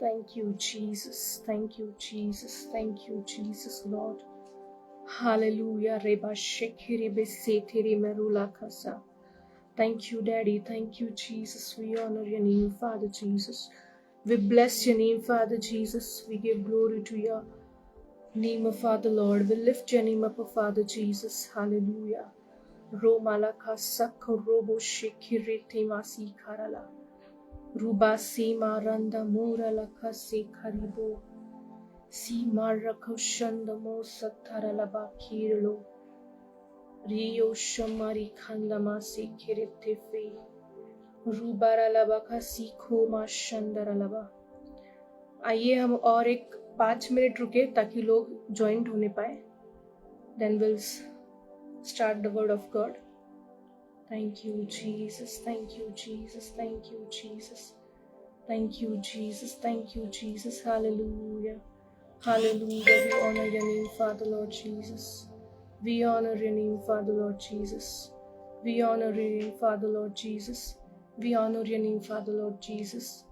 Thank you, Jesus. Thank you, Jesus. Thank you, Jesus, Lord. Hallelujah. Reba shekere besetere merula kasa. Thank you, Daddy. Thank you, Jesus. We honor your name, Father Jesus. We bless your name, Father Jesus. We give glory to your name, of Father Lord. We lift your name up, Father Jesus. Hallelujah. Romala kasa korobo shekere temasi karala. Ruba si maranda mora la kase karibo. Si marako shanda mo satara la bakirlo. Rio shamari khanda masi kirete fe. रूबारा लबा का सीखो माँ शंदरा लबा। आइए हम और एक 5 minute रुके ताकि लोग ज्वाइंट होने पाए। Then we'll start the word of God. Thank you, Jesus. Thank you, Jesus. Thank you, Jesus. Thank you, Jesus. Thank you, Jesus. Hallelujah. Hallelujah. We honor your name, Father Lord Jesus. We honor your name, Father Lord Jesus. We honor your name, Father Lord Jesus. We honor your name, Father Lord Jesus.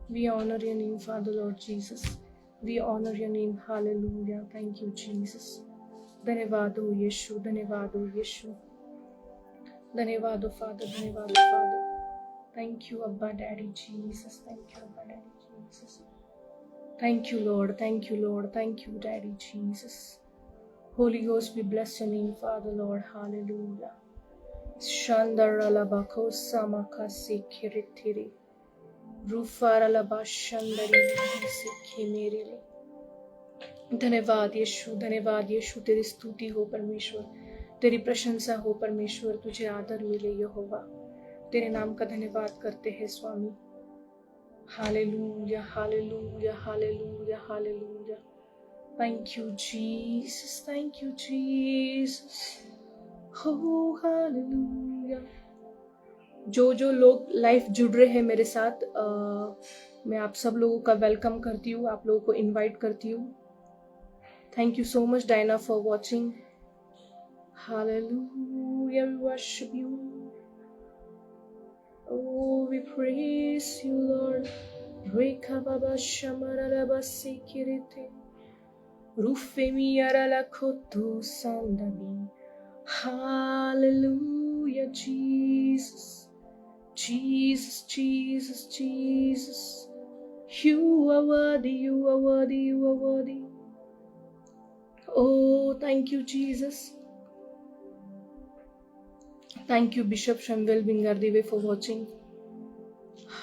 We honor your name, Father Lord Jesus. We honor your name. Hallelujah. Thank you, Jesus. धन्यवाद हो यीशु, धन्यवाद हो यीशु, धन्यवाद हो Father, धन्यवाद हो Father. Thank you, Abba Daddy Jesus. Thank you, Abba Daddy Jesus. Thank you, Lord. Thank you, Lord. Thank you, Daddy Jesus. Holy Ghost, we bless your name, Father Lord. Hallelujah. Shandaralabako samakase kiritiri. Rufaralaba shandari sikhe मेरे धन्यवाद यीशु, धन्यवाद यीशु। तेरी स्तुति हो परमेश्वर, तेरी प्रशंसा हो परमेश्वर, तुझे आदर मिले यहोवा। तेरे नाम का धन्यवाद करते हैं स्वामी। Hallelujah, hallelujah, hallelujah, hallelujah. Thank you, Jesus. Thank you, Jesus. Oh, hallelujah. जो लोग लाइव जुड़ रहे हैं मेरे साथ, मैं आप सब लोगों का वेलकम करती हूँ, आप लोगों को इनवाइट करती हूँ। Thank you so much, Diana, for watching. Hallelujah, we worship you. Oh, we praise you, Lord. Reka baba shamarala basikirete. Rufemi arala koto sandami. Hallelujah, Jesus. Jesus, Jesus, Jesus. You are worthy, you are worthy, you are worthy. Oh, thank you, Jesus. Thank you, Bishop Shamvel Bingardive, for watching.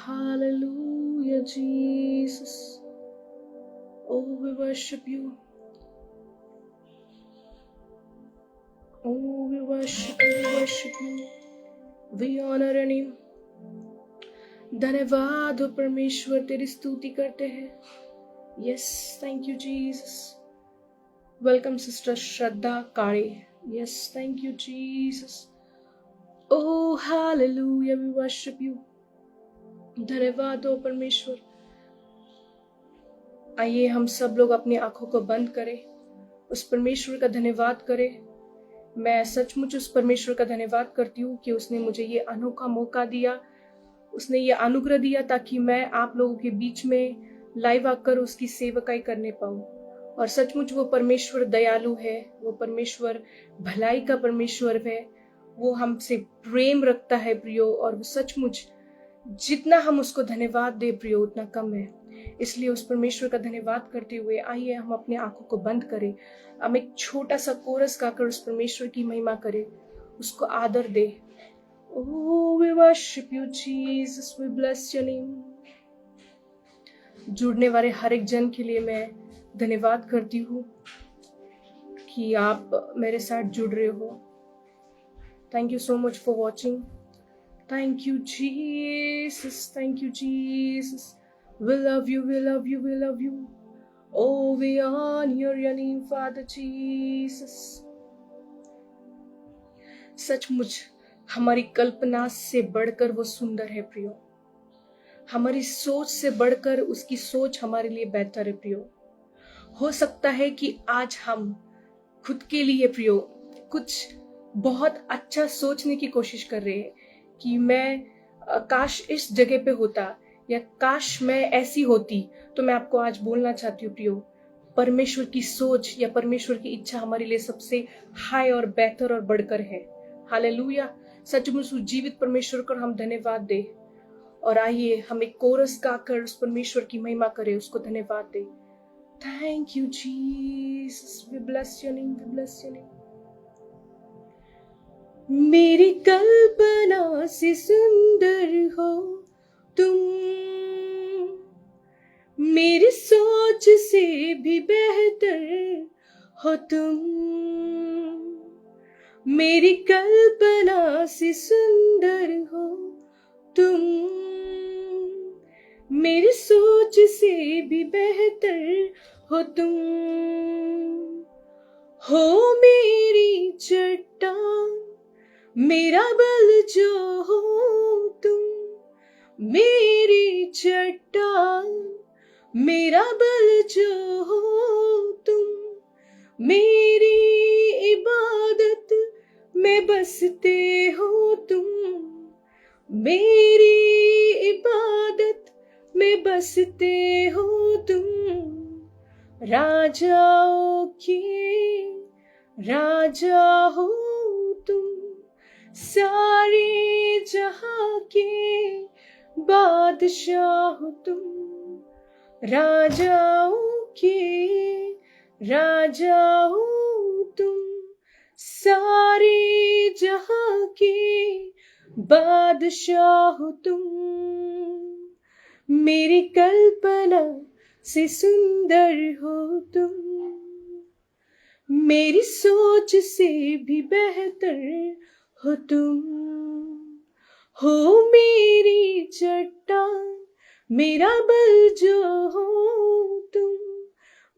Hallelujah, Jesus. Oh, we worship you. Oh, we worship you, we worship you. We honor your name. धन्यवाद हो परमेश्वर, तेरी स्तुति करते हैं। Yes, thank you, Jesus. Welcome, Sister Shraddha Kare. Yes, thank you, Jesus. Oh, hallelujah, we worship you. धन्यवाद हो परमेश्वर। आइए हम सब लोग अपनी आंखों को बंद करें, उस परमेश्वर का धन्यवाद करें। मैं सचमुच उस परमेश्वर का धन्यवाद करती हूँ कि उसने मुझे ये अनोखा मौका दिया, उसने ये अनुग्रह दिया ताकि मैं आप लोगों के बीच में लाइव आकर उसकी सेवकाई करने पाऊँ। और सचमुच वो परमेश्वर दयालु है, वो परमेश्वर भलाई का परमेश्वर है, वो हमसे प्रेम रखता है प्रियो। और वो सचमुच जितना हम उसको धन्यवाद दे प्रियो उतना कम है। इसलिए उस परमेश्वर का धन्यवाद करते हुए आइए हम अपने आंखों को बंद करें, हम एक छोटा सा कोरस गाकर उस परमेश्वर की महिमा करें, उसको आदर दे। Oh, we worship you, Jesus. We bless your name. जुड़ने वाले हर एक जन के लिए मैं धन्यवाद करती हूँ कि आप मेरे साथ जुड़ रहे हो। Thank you so much for watching. Thank you, Jesus. Thank you, Jesus. We love you, we love you, we love you. Oh, we honor your name, Father Jesus. सचमुच हमारी कल्पना से बढ़कर वो सुंदर है प्रियो, हमारी सोच से बढ़कर उसकी सोच हमारे लिए बेहतर है प्रियो। हो सकता है कि आज हम खुद के लिए प्रियो कुछ बहुत अच्छा सोचने की कोशिश कर रहे हैं कि मैं काश इस जगह पे होता, या काश मैं ऐसी होती तो मैं आपको आज बोलना चाहती हूँ प्रियो, परमेश्वर की सोच या परमेश्वर की इच्छा हमारे लिए सबसे हाई और बेहतर और बढ़कर है। हालेलुया। सचमुच उस जीवित परमेश्वर को हम धन्यवाद दे। और आइए हम एक कोरस गाकर उस परमेश्वर की महिमा करें, उसको धन्यवाद दे। Thank you Jesus, we bless your name, we bless your name. मेरी कल्पना से सुंदर हो तुम, मेरी सोच से भी बेहतर हो तुम। मेरी कल्पना से सुंदर हो तुम, मेरी सोच से भी बेहतर हो तुम। हो मेरी चट्टान, मेरा बल जो हो तुम, मेरी चट्टान, मेरा बल जो हो तुम। मेरी इबादत में बसते हो तुम, मेरी इबादत में बसते हो तुम। राजाओं के राजा हो तुम, सारे जहां के बादशाह हो तुम। राजाओं के राजा हो तुम, सारे जहां के बादशाह हो तुम। मेरी कल्पना से सुंदर हो तुम, मेरी सोच से भी बेहतर हो तुम। हो मेरी चट्टान, मेरा बल जो हो तुम,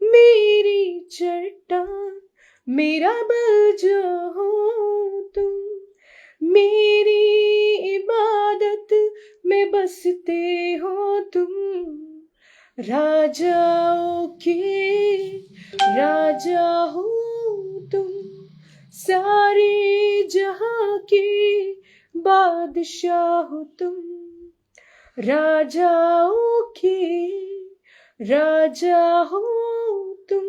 मेरी चट्टान, मेरा बल जो हो तुम। मेरी इबादत में बसते हो तुम। राजाओं के राजा हो तुम, सारे जहां के बादशाह हो तुम। राजाओं के राजा हो तुम,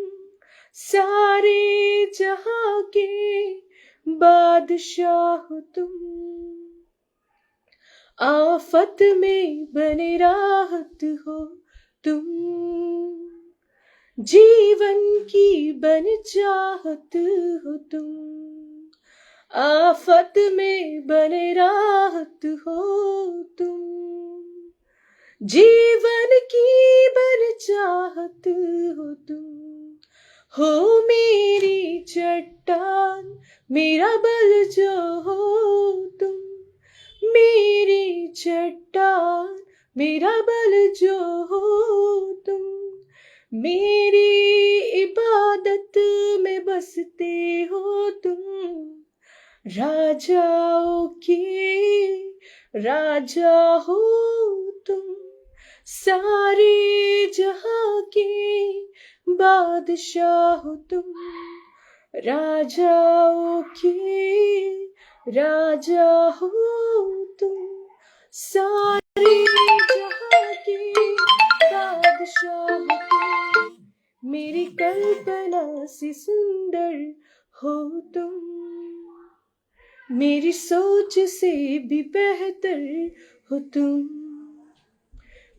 सारे जहां के बादशाह हो तुम। आफत में बने राहत हो तुम, जीवन की बन चाहत हो तुम। आफत में बने राहत हो तुम, जीवन की बन चाहत हो तुम। हो मेरी चट्टान, मेरा बल जो हो तुम, मेरी चट्टान, मेरा बल जो हो तुम। मेरी इबादत में बसते हो तुम। राजाओं के राजा हो तुम, सारे जहां के बादशाह हो तुम। राजाओं के राजा हो तुम, सारे जहां के बादशाह हो तुम। मेरी कल्पना से सुंदर हो तुम, मेरी सोच से भी बेहतर हो तुम।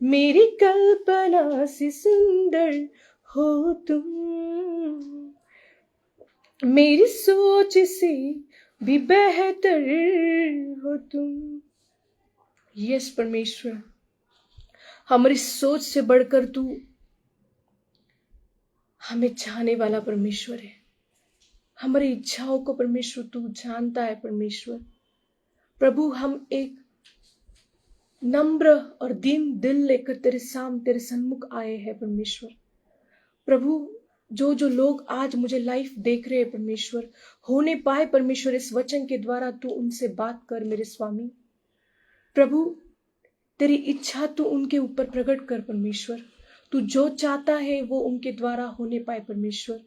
मेरी कल्पना से सुंदर हो तुम, मेरी सोच से भी बेहतर हो तुम। यस परमेश्वर, हमारी सोच से बढ़कर तू हमें चाहने वाला परमेश्वर है। हमारी इच्छाओं को परमेश्वर तू जानता है। परमेश्वर प्रभु, हम एक नम्र और दीन दिल लेकर तेरे सन्मुख आए हैं परमेश्वर। प्रभु, जो जो लोग आज मुझे लाइव देख रहे हैं परमेश्वर, होने पाए परमेश्वर इस वचन के द्वारा तू उनसे बात कर मेरे स्वामी। प्रभु, तेरी इच्छा तू उनके ऊपर प्रकट कर परमेश्वर। तू जो चाहता है वो उनके द्वारा होने पाए परमेश्वर।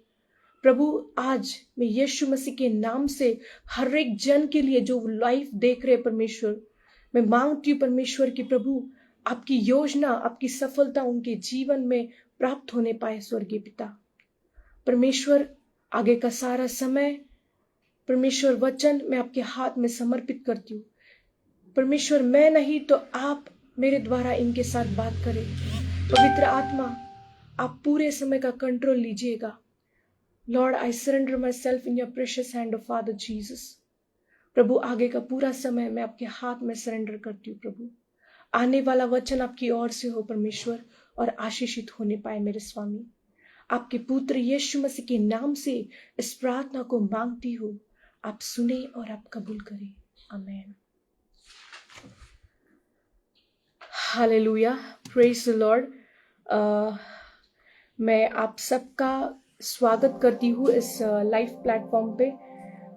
प्रभु, आज मैं यीशु मसीह के नाम से हर एक जन के लिए जो लाइव देख रहे परमेश्वर, मैं मांगती हूँ परमेश्वर कि प्रभु आपकी योजना, आपकी सफलता उनके जीवन में प्राप्त होने पाए। स्वर्गीय पिता परमेश्वर, आगे का सारा समय, परमेश्वर वचन मैं आपके हाथ में समर्पित करती हूँ। परमेश्वर मैं नहीं तो आप मेरे द्वारा इनके साथ बात करें। पवित्र आत्मा, आप पूरे समय का कंट्रोल लीजिएगा। Lord, I surrender myself in your precious hand of Father Jesus. प्रभु, आगे का पूरा समय मैं आपके हाथ में सरेंडर करती हूँ। प्रभु, आने वाला वचन आपकी ओर से हो परमेश्वर, और आशीषित होने पाए मेरे स्वामी। आपके पुत्र यीशु मसीह के नाम से इस प्रार्थना को मांगती हूँ। आप सुने और आप कबूल करें। Amen. Hallelujah, praise the Lord. मैं आप सबका स्वागत करती हूँ इस लाइव प्लेटफॉर्म पे,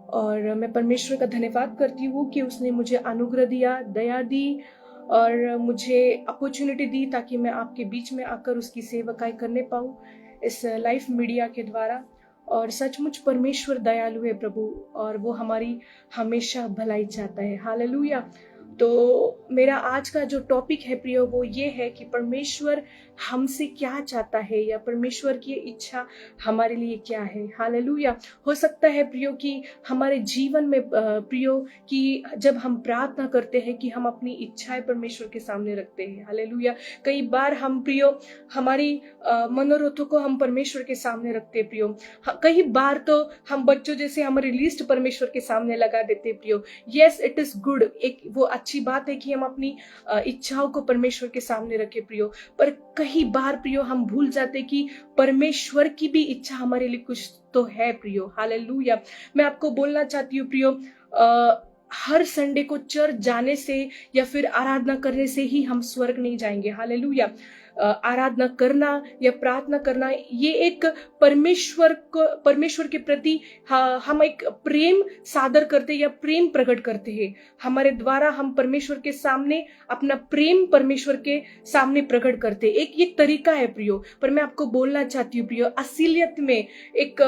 और मैं परमेश्वर का धन्यवाद करती हूँ कि उसने मुझे अनुग्रह दिया, दया दी और मुझे अपॉर्चुनिटी दी ताकि मैं आपके बीच में आकर उसकी सेवकाई करने पाऊँ इस लाइव मीडिया के द्वारा। और सचमुच परमेश्वर दयालु है प्रभु, और वो हमारी हमेशा भलाई चाहता है। हालेलुया। तो मेरा आज का जो टॉपिक है प्रियो, वो ये है कि परमेश्वर हमसे क्या चाहता है, या परमेश्वर की इच्छा हमारे लिए क्या है। हालेलुया। हो सकता है प्रियो कि हमारे जीवन में प्रियो कि जब हम प्रार्थना करते हैं कि हम अपनी इच्छाएं परमेश्वर के सामने रखते हैं। हालेलुया। कई बार हम प्रियो हमारी मनोरथों को हम परमेश्वर के सामने रखते हैं प्रियो। कई बार तो हम बच्चों जैसे हमारी लिस्ट परमेश्वर के सामने लगा देते हैं प्रियो। यस, इट इज गुड, एक वो अच्छी बात है कि हम अपनी इच्छाओं को परमेश्वर के सामने रखें प्रियो। पर कई बार प्रियो हम भूल जाते कि परमेश्वर की भी इच्छा हमारे लिए कुछ तो है प्रियो। हालेलुया। मैं आपको बोलना चाहती हूँ प्रियो, हर संडे को चर्च जाने से या फिर आराधना करने से ही हम स्वर्ग नहीं जाएंगे। हालेलुया। आराधना करना या प्रार्थना करना, ये एक परमेश्वर के प्रति हम एक प्रेम सादर करते या प्रेम प्रकट करते हैं। हमारे द्वारा हम परमेश्वर के सामने अपना प्रेम परमेश्वर के सामने प्रकट करते। एक तरीका है प्रियो। पर मैं आपको बोलना चाहती हूँ प्रियो, असलियत में एक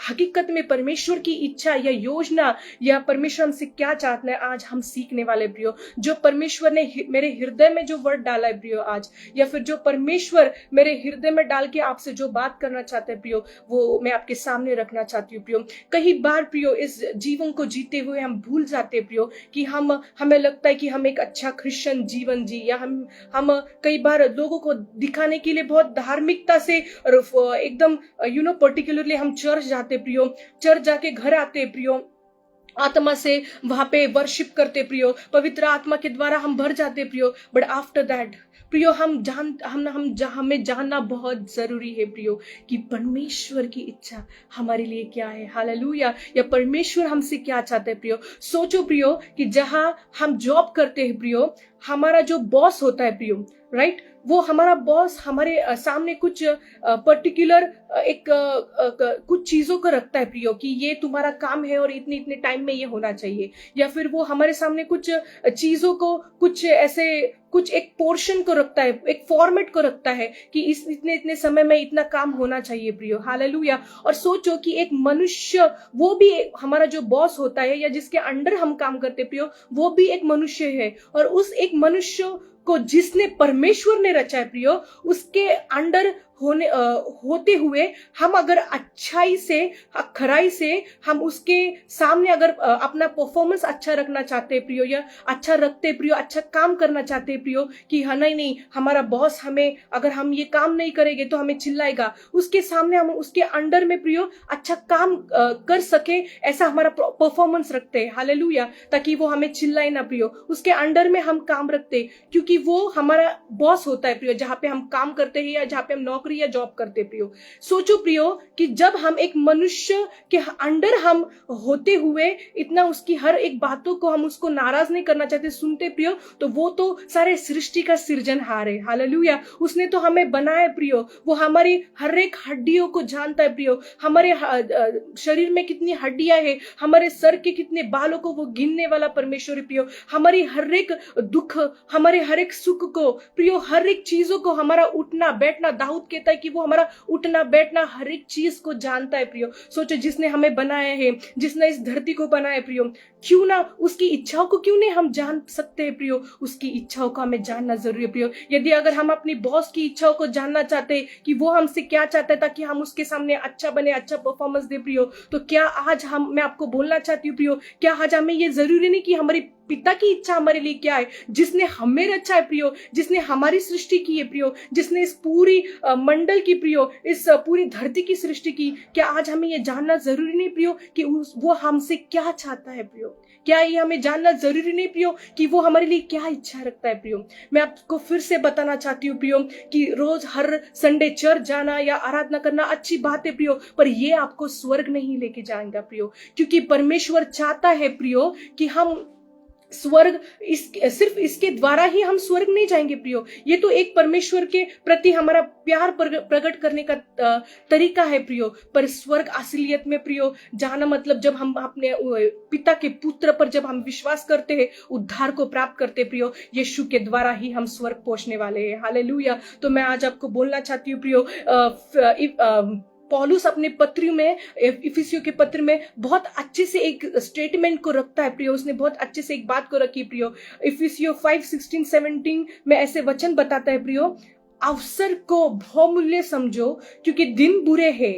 हकीकत में परमेश्वर की इच्छा या योजना या परमेश्वर हमसे क्या चाहता है, आज हम सीखने वाले प्रियो। जो परमेश्वर ने मेरे हृदय में जो वर्ड डाला है प्रियो आज, या फिर जो परमेश्वर मेरे हृदय में डाल के आपसे जो बात करना चाहते हैं प्रियो, वो मैं आपके सामने रखना चाहती हूँ प्रियो। कई बार प्रियो इस जीवन को जीते हुए हम भूल जाते हैं प्रियो कि हमें लगता है कि हम एक अच्छा क्रिश्चियन जीवन जी, या हम कई बार लोगों को दिखाने के लिए बहुत धार्मिकता से एकदम पर्टिकुलरली हम चर्च जाते प्रियो, चर्च जाके घर आते प्रियो, आत्मा से वहां पे वर्शिप करते प्रियो, पवित्र आत्मा के द्वारा हम भर जाते प्रियो। बट आफ्टर दैट प्रियो हमें जानना बहुत जरूरी है प्रियो कि परमेश्वर की इच्छा हमारे लिए क्या है। हालेलुया। या परमेश्वर हमसे क्या चाहते हैं प्रियो। सोचो प्रियो कि जहां हम जॉब करते हैं प्रियो, हमारा जो बॉस होता है प्रियो, राइट, वो हमारा बॉस हमारे सामने कुछ पर्टिकुलर कुछ चीजों को रखता है प्रियो कि ये तुम्हारा काम है और इतने इतने टाइम में ये होना चाहिए। या फिर वो हमारे सामने कुछ चीजों को, कुछ एक पोर्शन को रखता है, एक फॉर्मेट को रखता है कि इस इतने इतने समय में इतना काम होना चाहिए प्रियो। हालेलुया। और सोचो कि एक मनुष्य, वो भी हमारा जो बॉस होता है या जिसके अंडर हम काम करते प्रियो, वो भी एक मनुष्य है। और उस एक मनुष्य को जिसने परमेश्वर ने रचा है प्रियो, उसके अंडर होते हुए हम अगर अच्छाई से, खराई से हम उसके सामने अगर अपना परफॉर्मेंस अच्छा रखना चाहते हैं प्रियो, या अच्छा रखते प्रियो, अच्छा काम करना चाहते हैं प्रियो कि हाँ नहीं हमारा बॉस हमें, अगर हम ये काम नहीं करेंगे तो हमें चिल्लाएगा, उसके सामने हम उसके अंडर में प्रियो अच्छा काम कर सके, ऐसा हमारा परफॉर्मेंस रखते हैं। हालेलुया। ताकि वो हमें चिल्लाए ना प्रियो, उसके अंडर में हम काम रखते, क्योंकि वो हमारा बॉस होता है प्रियो, जहां पे हम काम करते हैं या जहां पे हम नौकरी या जॉब करते प्रियो। सोचो प्रियो कि जब हम एक मनुष्य के अंडर हम होते हुए इतना उसकी हर एक बातों को हम उसको नाराज नहीं करना चाहते, सुनते प्रियो, तो वो तो सारे सृष्टि का सृजनहार है। हालेलुया। उसने तो हमें बनाया प्रियो, वो हमारी हर एक हड्डियों को जानता है प्रियो, हमारे शरीर में कितनी हड्डियां हैं, हमारे सर के कितने बालों को वो गिनने वाला परमेश्वर है प्रियो। हमारी हर एक दुख, हमारे हर एक सुख को प्रियो, हर एक चीजों को, हमारा उठना बैठना, दाऊद के कहता है कि वो हमारा उठना बैठना हर एक चीज को जानता है प्रियो। सोचो, जिसने हमें बनाया है, जिसने इस धरती को बनाया है प्रियो, क्यों ना उसकी इच्छाओं को क्यों नहीं हम जान सकते हैं प्रियो। उसकी इच्छाओं को हमें जानना जरूरी है प्रियो। यदि अगर हम अपनी बॉस की इच्छाओं को जानना चाहते हैं कि वो हमसे क्या चाहता है ताकि हम उसके सामने अच्छा बने, अच्छा परफॉर्मेंस दे प्रियो, तो क्या आज मैं आपको बोलना चाहती हूँ प्रियो, क्या आज हमें ये जरूरी नहीं कि हमारी पिता की इच्छा हमारे लिए क्या है, जिसने हमें रचा है प्रियो, जिसने हमारी सृष्टि की है प्रियो, जिसने इस पूरी मंडल की प्रियो, इस पूरी धरती की सृष्टि की। क्या आज हमें ये जानना जरूरी नहीं प्रियो कि वो हमसे क्या चाहता है प्रियो? क्या ये हमें जानना जरूरी नहीं प्रियो कि वो हमारे लिए क्या इच्छा रखता है प्रियो? मैं आपको फिर से बताना चाहती हूँ प्रियो कि रोज हर संडे चर्च जाना या आराधना करना अच्छी बात है प्रियो, पर ये आपको स्वर्ग नहीं लेके जाएगा प्रियो। क्योंकि परमेश्वर चाहता है प्रियो कि हम स्वर्ग सिर्फ इसके द्वारा ही हम स्वर्ग नहीं जाएंगे प्रियो। ये तो एक परमेश्वर के प्रति हमारा प्यार प्रकट करने का तरीका है प्रियो। पर स्वर्ग असलियत में प्रियो जाना मतलब जब हम अपने पिता के पुत्र पर जब हम विश्वास करते हैं, उद्धार को प्राप्त करते प्रियो, यीशु के द्वारा ही हम स्वर्ग पहुंचने वाले हैं। हालेलुया। तो मैं आज आपको बोलना चाहती हूँ प्रियो, पौलुस अपने पत्र में, इफिसियों के पत्र में बहुत अच्छे से एक स्टेटमेंट को रखता है प्रियो। उसने बहुत अच्छे से एक बात को रखी प्रियो। इफिसियो 5:16-17 में ऐसे वचन बताता है प्रियो, अवसर को बहुमूल्य समझो क्योंकि दिन बुरे हैं,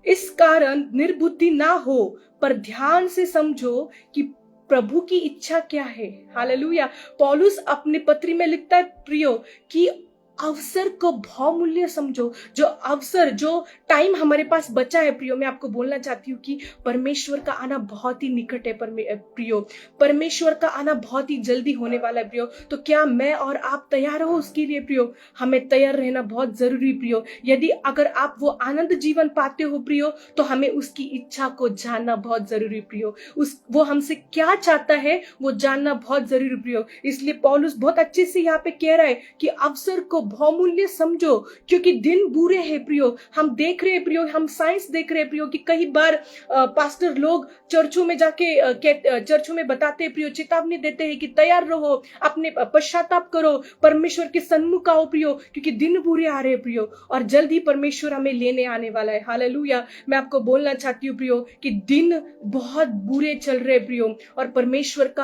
इस कारण निर्बुद्धि ना हो, पर ध्यान से समझो कि प्रभु की इच्छा क्या है। हालेलुया। पौलुस अपने पत्र में लिखता है प्रियो कि अवसर को बहुमूल्य समझो। जो अवसर, जो टाइम हमारे पास बचा है प्रियो, मैं आपको बोलना चाहती हूँ कि परमेश्वर का आना बहुत ही निकट है प्रियो। परमेश्वर का आना बहुत ही जल्दी होने वाला है प्रियो। तो क्या मैं और आप तैयार हो उसके लिए प्रियो? हमें तैयार रहना बहुत जरूरी प्रियो। यदि अगर आप वो आनंद जीवन पाते हो प्रियो, तो हमें उसकी इच्छा को जानना बहुत जरूरी प्रियो। वो हमसे क्या चाहता है वो जानना बहुत जरूरी प्रियो। इसलिए पौलुस बहुत अच्छे से यहाँ पे कह रहा है कि अवसर को बहुमूल्य समझो क्योंकि दिन बुरे हैं प्रियो। हम देख रहे हैं प्रियो, हम साइंस देख रहे हैं प्रियो कि कई बार पास्टर लोग चर्चों में जाके चर्चों में बताते हैं प्रियो, चेतावनी देते हैं कि तैयार रहो, अपने पश्चाताप करो, परमेश्वर के सन्मुख आओ प्रियो, क्योंकि दिन बुरे आ रहे हैं प्रियो और जल्द ही परमेश्वर हमें लेने आने वाला है। हालेलुया। मैं आपको बोलना चाहती हूँ प्रियो कि दिन बहुत बुरे चल रहे प्रियो और परमेश्वर का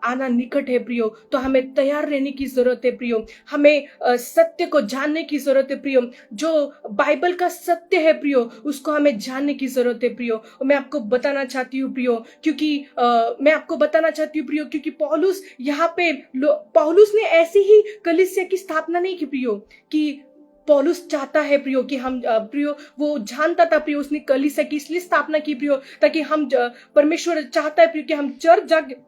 आना निकट है प्रियो। तो हमें तैयार रहने की जरूरत है प्रियो। हमें सत्य को जानने की जरूरत है प्रियो। जो बाइबल का सत्य है प्रियो, उसको हमें जानने की जरूरत है प्रियो। मैं आपको बताना चाहती हूँ प्रियो, क्योंकि पौलुस यहाँ पे पौलुस ने ऐसी ही कलीसिया की स्थापना नहीं की प्रियो कि पौलुस चाहता है प्रियो कि हम प्रियो, वो जानता था प्रियो, उसने कलीसिया की इसलिए स्थापना की प्रियो ताकि हम परमेश्वर चाहता है प्रियो कि हम चर्च जाके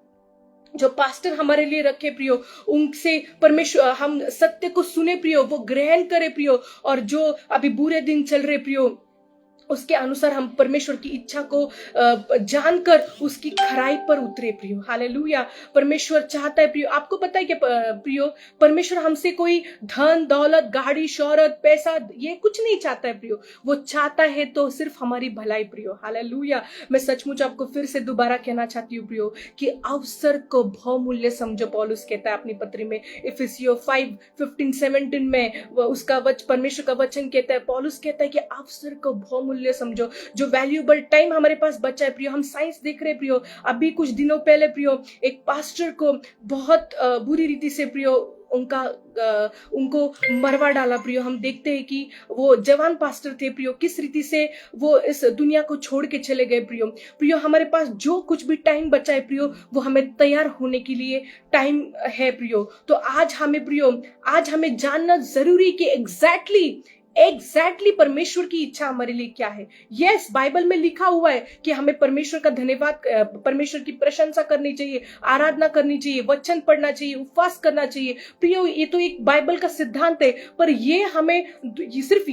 जो पास्टर हमारे लिए रखे प्रियो, उनसे परमेश्वर हम सत्य को सुने प्रियो, वो ग्रहण करे प्रियो, और जो अभी बुरे दिन चल रहे प्रियो उसके अनुसार हम परमेश्वर की इच्छा को जानकर उसकी खराई पर उतरे प्रियो। हालेलुया। परमेश्वर चाहता है प्रियो, आपको पता है कि प्रियो परमेश्वर हमसे कोई धन दौलत गाड़ी शोहरत पैसा ये कुछ नहीं चाहता है प्रियो। वो चाहता है तो सिर्फ हमारी भलाई प्रियो। हालेलुया। मैं सचमुच आपको फिर से दोबारा कहना चाहती हूँ प्रियो कि अवसर को बहुमूल्य समझो। पौलुस कहता है अपनी पत्री में इफिसियों 5:15-17 में उसका परमेश्वर का वचन कहता है, पौलुस कहता है कि अवसर को बहुमूल्य समझो। जो वैल्यूएबल टाइम हमारे पास बचा है प्रियो, हम साइंस देख रहे प्रियो, अभी कुछ दिनों पहले प्रियो एक पास्टर को बहुत बुरी रीति से प्रियो उनको मरवा डाला प्रियो। हम देखते हैं कि वो जवान पास्टर थे प्रियो, किस रीति से वो इस दुनिया को छोड़ के चले गए प्रियो। हमारे पास जो कुछ भी टाइम बचा है प्रियो, वो हमें तैयार होने के लिए टाइम है प्रियो। तो आज हमें जानना जरूरी कि एग्जैक्टली परमेश्वर की इच्छा हमारे लिए क्या है। यस, बाइबल में लिखा हुआ है कि हमें परमेश्वर का धन्यवाद, परमेश्वर की प्रशंसा करनी चाहिए, आराधना करनी चाहिए, वचन पढ़ना चाहिए, उपवास करना चाहिए प्रियो। ये तो एक बाइबल का सिद्धांत है, पर ये हमें सिर्फ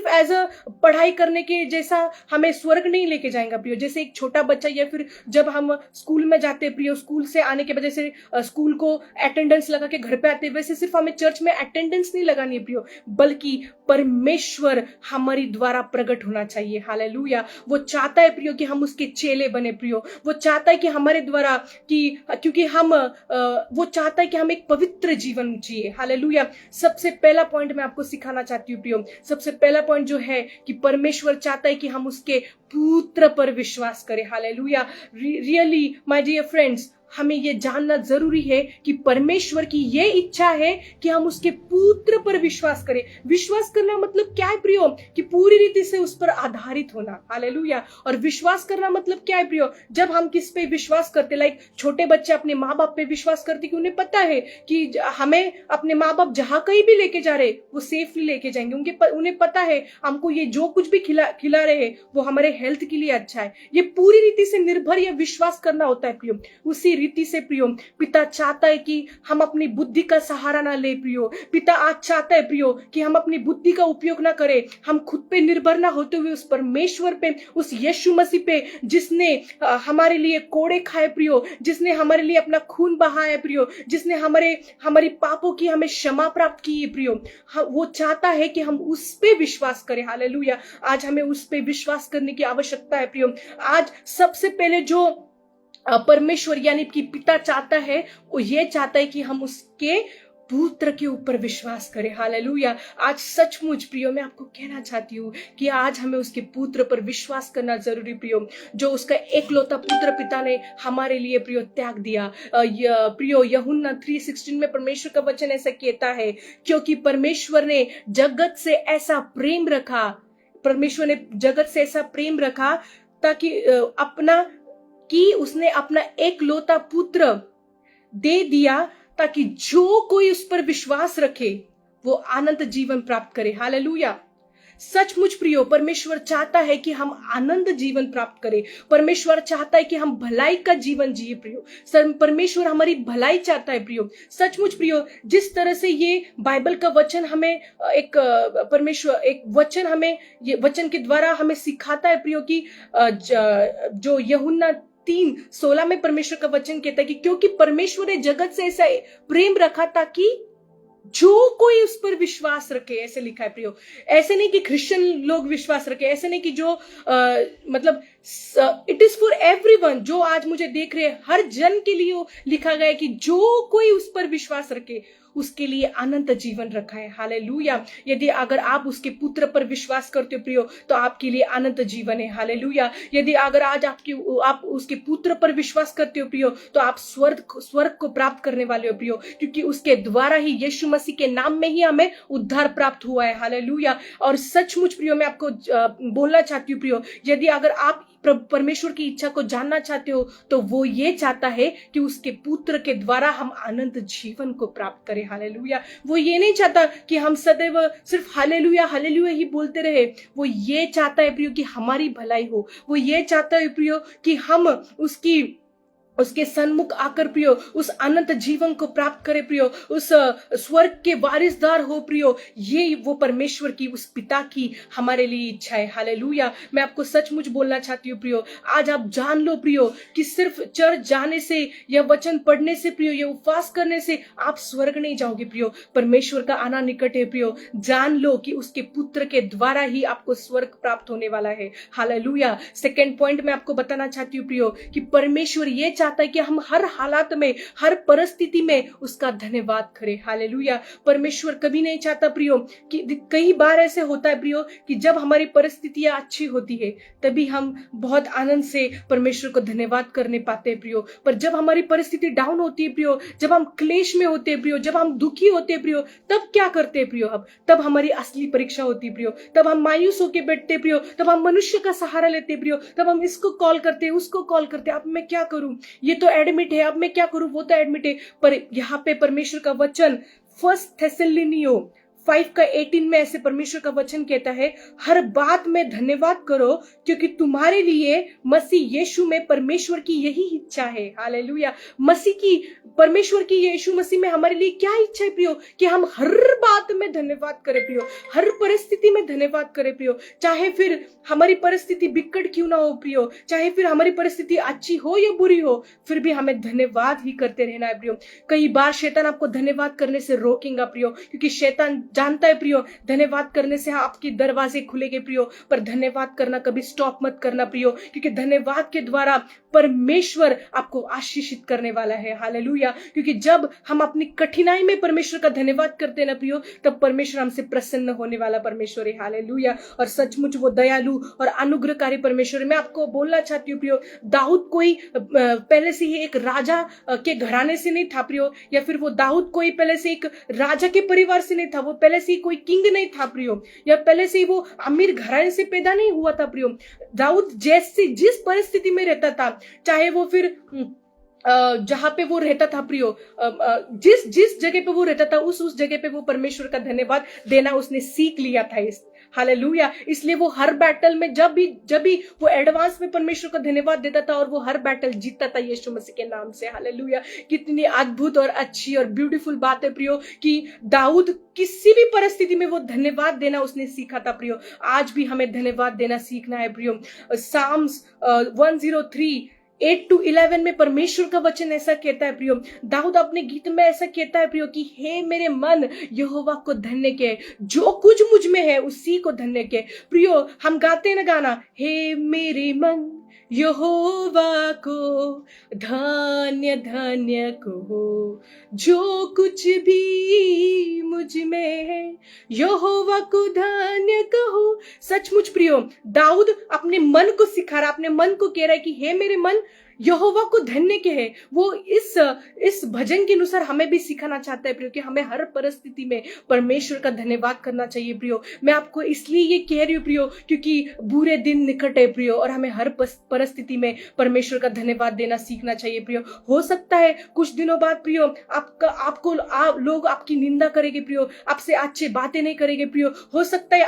एज अ पढ़ाई करने के जैसा हमें स्वर्ग नहीं लेके जाएगा प्रियो। जैसे एक छोटा बच्चा या फिर जब हम स्कूल में जाते हैं प्रियो, स्कूल से आने के बाद जैसे स्कूल को अटेंडेंस लगा के घर पे आते हैं, वैसे सिर्फ हमें चर्च में अटेंडेंस नहीं लगानी है प्रियो, बल्कि परमेश्वर हमारी द्वारा प्रकट होना चाहिए। हालेलुया। वो चाहता है प्रियो कि हम उसके चेले बने प्रियो। वो चाहता है कि हमारे द्वारा क्योंकि वो चाहता है कि हम एक पवित्र जीवन जिए। हालेलुया। सबसे पहला पॉइंट मैं आपको सिखाना चाहती हूँ प्रियो। सबसे पहला पॉइंट जो है कि परमेश्वर चाहता है कि हम उसके पुत्र पर विश्वास करें। Hallelujah. Really my dear friends, हमें यह जानना जरूरी है कि परमेश्वर की यह इच्छा है कि हम उसके पुत्र पर विश्वास करें। विश्वास करना मतलब क्या है प्रियो? कि पूरी रीति से उस पर आधारित होना। हालेलुया। और विश्वास करना मतलब क्या है प्रियो? जब हम किस पे विश्वास करते, लाइक छोटे बच्चे अपने माँ बाप पे विश्वास करते कि उन्हें पता है कि हमें अपने माँ बाप जहां कहीं भी लेके जा रहे वो सेफली लेके जाएंगे। उन्हें पता है हमको ये जो कुछ भी खिला रहे हैं वो हमारे हेल्थ के लिए अच्छा है। ये पूरी रीति से निर्भर या विश्वास करना होता है प्रियो। उसी रीति से प्रियो पिता चाहता है कि हम अपनी बुद्धि का सहारा ना ले प्रियो। पिता आज चाहता है प्रियो कि हम अपनी बुद्धि का उपयोग ना करें, हम खुद पे निर्भर ना होते हुए उस परमेश्वर पे, उस यीशु मसीह पे जिसने हमारे लिए कोड़े खाए प्रियो, जिसने हमारे लिए अपना खून बहाया प्रियो, जिसने हमारी पापों की हमें क्षमा प्राप्त की है प्रियो। वो चाहता है कि हम उस पे विश्वास करें। हालेलुया। आज हमें उस पे विश्वास करने की आवश्यकता है प्रियो। आज सबसे पहले जो परमेश्वर यानी कि पिता चाहता है वो ये चाहता है कि हम उसके पुत्र के ऊपर विश्वास करें। हालेलुया। आज सचमुच प्रियो मैं आपको कहना चाहती हूँ कि आज हमें उसके पुत्र पर विश्वास करना जरूरी प्रियो, जो उसका एकलौता पुत्र पिता ने हमारे लिए प्रियो त्याग दिया। प्रियो यूहन्ना 3:16 में परमेश्वर का वचन ऐसा कहता है, क्योंकि परमेश्वर ने जगत से ऐसा प्रेम रखा, परमेश्वर ने जगत से ऐसा प्रेम रखा ताकि उसने अपना एकलौता पुत्र दे दिया ताकि जो कोई उस पर विश्वास रखे वो अनंत जीवन प्राप्त करे। हालेलुया। सचमुच प्रियो परमेश्वर चाहता है कि हम आनंद जीवन प्राप्त करें। परमेश्वर चाहता है कि हम भलाई का जीवन जिए प्रियो। परमेश्वर हमारी भलाई चाहता है प्रियो। सचमुच प्रियो, जिस तरह से ये बाइबल का वचन हमें ये वचन के द्वारा हमें सिखाता है प्रियो कि जो यूहन्ना 3:16 में परमेश्वर का वचन कहता है कि क्योंकि परमेश्वर ने जगत से ऐसा प्रेम रखा ताकि जो कोई उस पर विश्वास रखे, ऐसे लिखा है प्रियो। ऐसे नहीं कि क्रिश्चियन लोग विश्वास रखे, ऐसे नहीं कि जो मतलब इट इज फॉर एवरीवन, जो आज मुझे देख रहे हैं हर जन के लिए लिखा गया है कि जो कोई उस पर विश्वास रखे उसके लिए अनंत जीवन रखा है। हालेलुया। यदि अगर आप उसके पुत्र पर विश्वास करते हो प्रियो तो आपके लिए अनंत जीवन है। हालेलुया। यदि अगर आज आप उसके पुत्र पर विश्वास करते हो प्रियो तो आप स्वर्ग को प्राप्त करने वाले हो प्रियो, क्योंकि उसके द्वारा ही यीशु मसीह के नाम में ही हमें उद्धार प्राप्त हुआ है। हालेलुया। और सचमुच प्रियो मैं आपको बोलना चाहती हूँ प्रियो, यदि अगर आप परमेश्वर की इच्छा को जानना चाहते हो तो वो ये चाहता है कि उसके पुत्र के द्वारा हम अनंत जीवन को प्राप्त करें। हालेलुया। वो ये नहीं चाहता कि हम सदैव सिर्फ हालेलुया हालेलुया ही बोलते रहे। वो ये चाहता है प्रियो कि हमारी भलाई हो। वो ये चाहता है प्रियो कि हम उसके सन्मुख आकर प्रियो उस अनंत जीवन को प्राप्त करे प्रियो, उस स्वर्ग के वारिसदार हो प्रियो। ये वो परमेश्वर की, उस पिता की हमारे लिए इच्छा है। हालेलुया। मैं आपको सचमुच बोलना चाहती हूँ प्रियो, आज आप जान लो प्रियो कि सिर्फ चर्च जाने से या वचन पढ़ने से प्रियो या उपवास करने से आप स्वर्ग नहीं जाओगे प्रियो। परमेश्वर का आना निकट है प्रियो। जान लो कि उसके पुत्र के द्वारा ही आपको स्वर्ग प्राप्त होने वाला है। हालेलुया। सेकेंड पॉइंट मैं आपको बताना चाहती हूँ प्रियो कि परमेश्वर ये चाहता है कि हम हर हालात में, हर परिस्थिति में उसका धन्यवाद करें। हालेलुया। परमेश्वर कभी नहीं चाहता प्रियो कि कई बार ऐसे होता है प्रियो कि जब हमारी परिस्थितियां अच्छी होती है तभी हम बहुत आनंद से परमेश्वर को धन्यवाद करने पाते हैं प्रियो, पर जब हमारी परिस्थिति डाउन होती है प्रियो, जब हम क्लेश में होते हैं प्रियो, जब हम दुखी होते हैं प्रियो, तब क्या करते हैं प्रियो? तब हमारी असली परीक्षा होती है प्रियो। तब हम मायूस होकर बैठते प्रियो, तब हम मनुष्य का सहारा लेते प्रियो, तब हम इसको कॉल करते, उसको कॉल करते। अब मैं क्या करूं? ये तो एडमिट है, अब मैं क्या करूं? वो तो एडमिट है। पर यहाँ पे परमेश्वर का वचन 1 थेसलोनियो 5:18 में ऐसे परमेश्वर का वचन कहता है, हर बात में धन्यवाद करो क्योंकि तुम्हारे लिए मसीह यीशु में परमेश्वर की यही इच्छा है। हालेलुया। परमेश्वर की यीशु मसीह में हमारे लिए क्या इच्छा है प्रियो? कि हम हर बात में धन्यवाद करें प्रियो, हर परिस्थिति में धन्यवाद करें प्रियो। चाहे फिर हमारी परिस्थिति बिकट क्यों ना हो प्रियो, चाहे फिर हमारी परिस्थिति अच्छी हो या बुरी हो, फिर भी हमें धन्यवाद ही करते रहना है प्रियो। कई बार शैतान आपको धन्यवाद करने से रोकेगा प्रियो, क्योंकि शैतान जानता है प्रियो, धन्यवाद करने से आपके दरवाजे खुलेंगे प्रियो, पर धन्यवाद करना कभी स्टॉप मत करना प्रियो, क्योंकि धन्यवाद के द्वारा परमेश्वर आपको आशीषित करने वाला है। हालेलुया। क्योंकि जब हम अपनी कठिनाई में परमेश्वर का धन्यवाद करते हैं ना प्रियो, तब परमेश्वर हमसे प्रसन्न होने वाला परमेश्वर है। हालेलुया। और सचमुच वो दयालु और अनुग्रहकारी परमेश्वर है। मैं आपको बोलना चाहती हूँ प्रियो, दाऊद कोई पहले से ही एक राजा के घराने से नहीं था प्रियो, या फिर वो दाऊद कोई पहले से एक राजा के परिवार से नहीं था, वो पहले से ही कोई किंग नहीं था प्रियो, या पहले से ही वो अमीर घराने से पैदा नहीं हुआ था प्रियो। दाऊद जैसी जिस परिस्थिति में रहता था, चाहे वो फिर जहां पे वो रहता था प्रियो, जिस जिस जगह पे वो रहता था, उस जगह पे वो परमेश्वर का धन्यवाद देना उसने सीख लिया था। इस हालेलुया। इसलिए वो हर बैटल में जब भी वो एडवांस में परमेश्वर का धन्यवाद देता था, और वो हर बैटल जीतता था यीशु मसीह के नाम से। हालेलुया। कितनी अद्भुत और अच्छी और ब्यूटीफुल बात है प्रियो, कि दाऊद किसी भी परिस्थिति में वो धन्यवाद देना उसने सीखा था प्रियो। आज भी हमें धन्यवाद देना सीखना है प्रियो। साम्स 103:8-11 में परमेश्वर का वचन ऐसा कहता है प्रियो, दाऊद अपने गीत में ऐसा कहता है प्रियो, कि हे मेरे मन यहोवा को धन्य के, जो कुछ मुझ में है उसी को धन्य के। प्रियो, हम गाते हैं ना गाना, हे मेरे मन यहोवा को धन्य धन्य कहो, जो कुछ भी मुझ में है यहोवा को धन्य कहो। सचमुच प्रियो, दाऊद अपने मन को सिखा रहा, अपने मन को कह रहा है कि हे मेरे मन यहोवा को धन्य के है। वो इस भजन के अनुसार हमें भी सिखाना चाहता है प्रियो, कि हमें हर परिस्थिति में परमेश्वर का धन्यवाद करना चाहिए प्रियो। मैं आपको इसलिए ये कह रही हूँ प्रियो, क्योंकि बुरे दिन निकट है प्रियो, और हमें हर परिस्थिति में परमेश्वर का धन्यवाद देना सीखना चाहिए प्रियो। हो सकता है कुछ दिनों बाद प्रियो लोग आपकी निंदा करेंगे प्रियो, आपसे अच्छी बातें नहीं करेंगे प्रियो। हो सकता है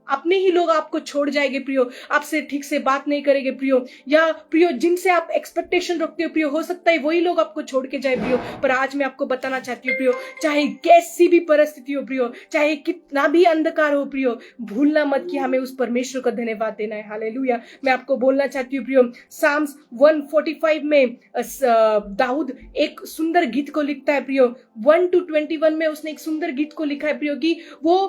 अपने ही लोग आपको छोड़ जाएंगे प्रियो, आपसे ठीक से बात नहीं करेंगे प्रियो, या प्रियो जिनसे आप एक्सपेक्टेशन रखते हो प्रियो, हो सकता है वही लोग आपको छोड़ के जाए प्रियो। पर आज मैं आपको बताना चाहती हूँ प्रियो, चाहे कैसी भी परिस्थिति हो प्रियो, चाहे कितना भी अंधकार हो प्रियो, भूलना मत कि हमें उस परमेश्वर का धन्यवाद देना है। हालेलुया। मैं आपको बोलना चाहती हूँ प्रियो, साम्स 145 में दाऊद एक सुंदर गीत को लिखता है प्रियो। 1-21 में उसने एक सुंदर गीत को लिखा है प्रियो, कि वो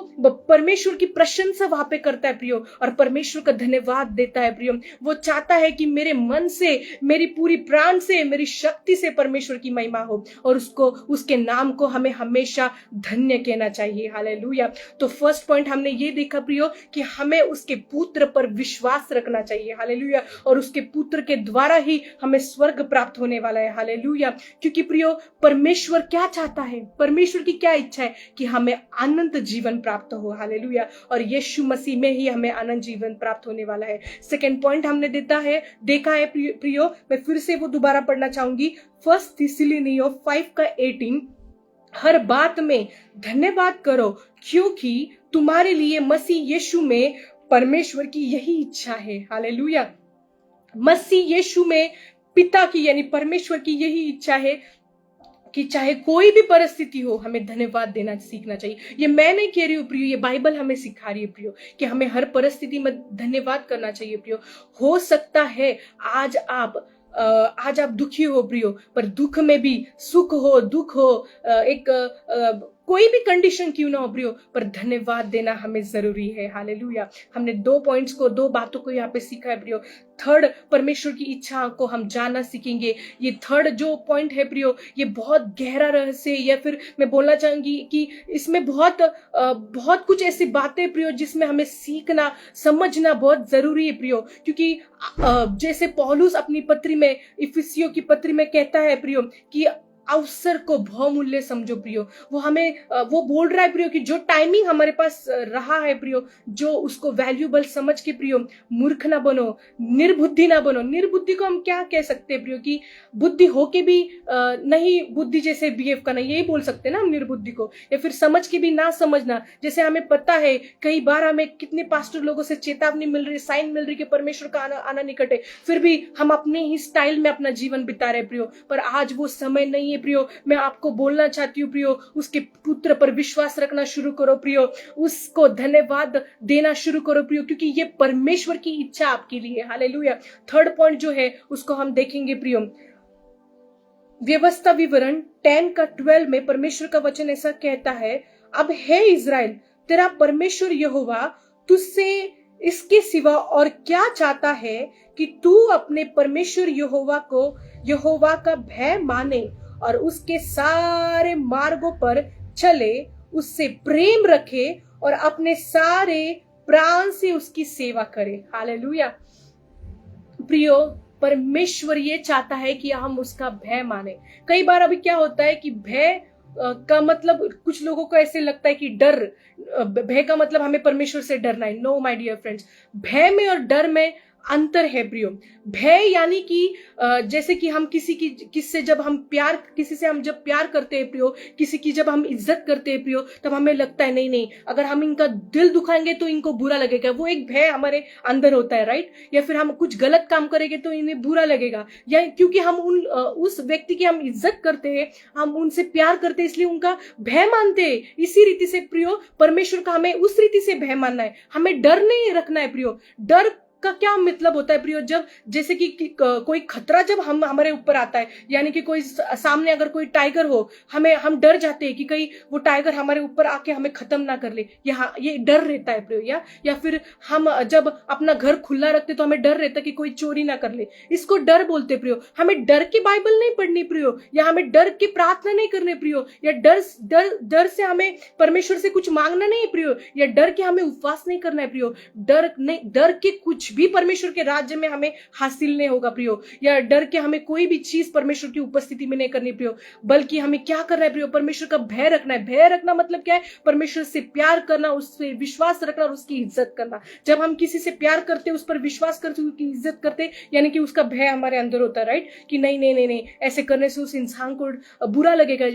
परमेश्वर की प्रशंसा पे करता है प्रियो, और परमेश्वर का धन्यवाद देता है प्रियो। वो चाहता है कि मेरे मन से, मेरी पूरी प्राण से, मेरी शक्ति से परमेश्वर की महिमा हो, और उसके नाम को हमें हमेशा धन्य कहना चाहिए। हालेलुया। तो फर्स्ट पॉइंट हमने ये देखा प्रियो, कि हमें उसके पुत्र पर विश्वास रखना चाहिए। हालेलुया। और उसके पुत्र के द्वारा ही हमें स्वर्ग प्राप्त होने वाला है। हालेलुया। क्योंकि प्रियो, परमेश्वर क्या चाहता है, परमेश्वर की क्या इच्छा है, कि हमें अनंत जीवन प्राप्त हो। हालेलुया। और यीशु मसीह में ही हमें अनंत जीवन प्राप्त होने वाला है। सेकंड पॉइंट हमने देखा है प्रियो, मैं फिर से वो दोबारा पढ़ना चाहूंगी। 1 थिस्सलुनीसियों 5:18, हर बात में धन्यवाद करो, क्योंकि तुम्हारे लिए मसीह यीशु में परमेश्वर की यही इच्छा है। हालेलुया। मसीह यीशु में पिता की यानी परमेश्वर की यही इच्छा है, कि चाहे कोई भी परिस्थिति हो, हमें धन्यवाद देना सीखना चाहिए। ये मैं नहीं कह रही हूँ प्रियो, ये बाइबल हमें सिखा रही है प्रियो, कि हमें हर परिस्थिति में धन्यवाद करना चाहिए प्रियो। हो सकता है आज आप दुखी हो प्रियो, पर दुख में भी सुख हो, दुख हो, कोई भी कंडीशन क्यों ना हो प्रियो, पर धन्यवाद देना हमें जरूरी है। हालेलुया। हमने 2 बातों को यहाँ पे सीखा है प्रियो। थर्ड, परमेश्वर की इच्छा को हम जानना सीखेंगे। ये थर्ड जो पॉइंट है प्रियो, ये बहुत गहरा रहस्य, या फिर मैं बोलना चाहूंगी कि इसमें बहुत कुछ ऐसी बातें प्रियो, जिसमें हमें सीखना समझना बहुत जरूरी है प्रियो। क्योंकि जैसे पौलुस अपनी पत्री में, इफिसियों की पत्री में कहता है प्रियो, कि अवसर को बहुमूल्य समझो प्रियो। वो बोल रहा है प्रियो, कि जो टाइमिंग हमारे पास रहा है प्रियो, जो उसको वैल्यूबल समझ के प्रियो, मूर्ख ना बनो, निर्बुद्धि ना बनो। निर्बुद्धि को हम क्या कह सकते हैं प्रियो, कि बुद्धि होके भी नहीं बुद्धि जैसे बिहेव करना, यही बोल सकते हैं ना हम निर्बुद्धि को। या फिर समझ के भी ना समझना। जैसे हमें पता है, कई बार हमें कितने पास्टर लोगों से चेतावनी मिल रही, साइन मिल रही कि परमेश्वर का आना निकट है, फिर भी हम अपने ही स्टाइल में अपना जीवन बिता रहे प्रियो। पर आज वो समय नहीं है प्रियो। मैं आपको बोलना चाहती हूँ प्रियो, उसके पुत्र पर विश्वास रखना शुरू करो प्रियो, उसको धन्यवाद देना शुरू करो प्रियो, क्योंकि ये परमेश्वर की इच्छा आपके लिए। हालेलुया। थर्ड पॉइंट जो है उसको हम देखेंगे प्रियो। व्यवस्था विवरण 10:12 में परमेश्वर का वचन ऐसा कहता है, अब हे इज़राइल, तेरा परमेश्वर यहोवा तुझसे इसके सिवा और क्या चाहता है कि तू अपने परमेश्वर यहोवा का भय माने और उसके सारे मार्गों पर चले, उससे प्रेम रखे और अपने सारे प्राण से उसकी सेवा करे। हालेलुया। प्रियो, परमेश्वर ये चाहता है कि हम उसका भय माने। कई बार अभी क्या होता है कि भय का मतलब कुछ लोगों को ऐसे लगता है कि डर, भय का मतलब हमें परमेश्वर से डरना है। नो माय डियर फ्रेंड्स, भय में और डर में अंतर है प्रियो। भय यानी कि जैसे कि हम किसी से हम जब प्यार करते हैं प्रियो, किसी की जब हम इज्जत करते हैं प्रियो, तब हमें लगता है नहीं नहीं, अगर हम इनका दिल दुखाएंगे तो इनको बुरा लगेगा। वो एक भय हमारे अंदर होता है, राइट। या फिर हम कुछ गलत काम करेंगे तो इन्हें बुरा लगेगा, या क्योंकि हम उस व्यक्ति की हम इज्जत करते हैं, हम उनसे प्यार करते हैं, इसलिए उनका भय मानते हैं। इसी रीति से प्रियो, परमेश्वर का हमें उस रीति से भय मानना है, हमें डर नहीं रखना है प्रियो। डर का क्या मतलब होता है प्रियो? जब जैसे कि कोई खतरा जब हमारे ऊपर आता है, यानी कि कोई सामने अगर कोई टाइगर हो, हम डर जाते हैं कि कहीं वो टाइगर हमारे ऊपर आके हमें खत्म ना कर ले, ये डर रहता है प्रियो। या फिर हम जब अपना घर खुला रखते तो हमें डर रहता है कि कोई चोरी ना कर ले, इसको डर बोलते प्रियो। हमें डर की बाइबल नहीं पढ़नी प्रियो, या हमें डर की प्रार्थना नहीं करनी प्रियो, या डर से हमें परमेश्वर से कुछ मांगना नहीं प्रियो, या डर के हमें उपवास नहीं करना है प्रियो। डर के कुछ भी परमेश्वर के राज्य में हमें हासिल नहीं होगा प्रियो, या डर के हमें कोई भी चीज परमेश्वर की उपस्थिति में नहीं करनी प्रियो। बल्कि हमें क्या करना है प्रियो? परमेश्वर का भय रखना है। भय रखना मतलब क्या है? परमेश्वर से प्यार करना, उससे विश्वास रखना और उसकी इज्जत करना। जब हम किसी से प्यार करते, उस पर विश्वास करते, उसकी इज्जत करते, यानी कि उसका भय हमारे अंदर होता है, राइट। कि नहीं नहीं नहीं नहीं, ऐसे करने से उस इंसान को बुरा लगेगा,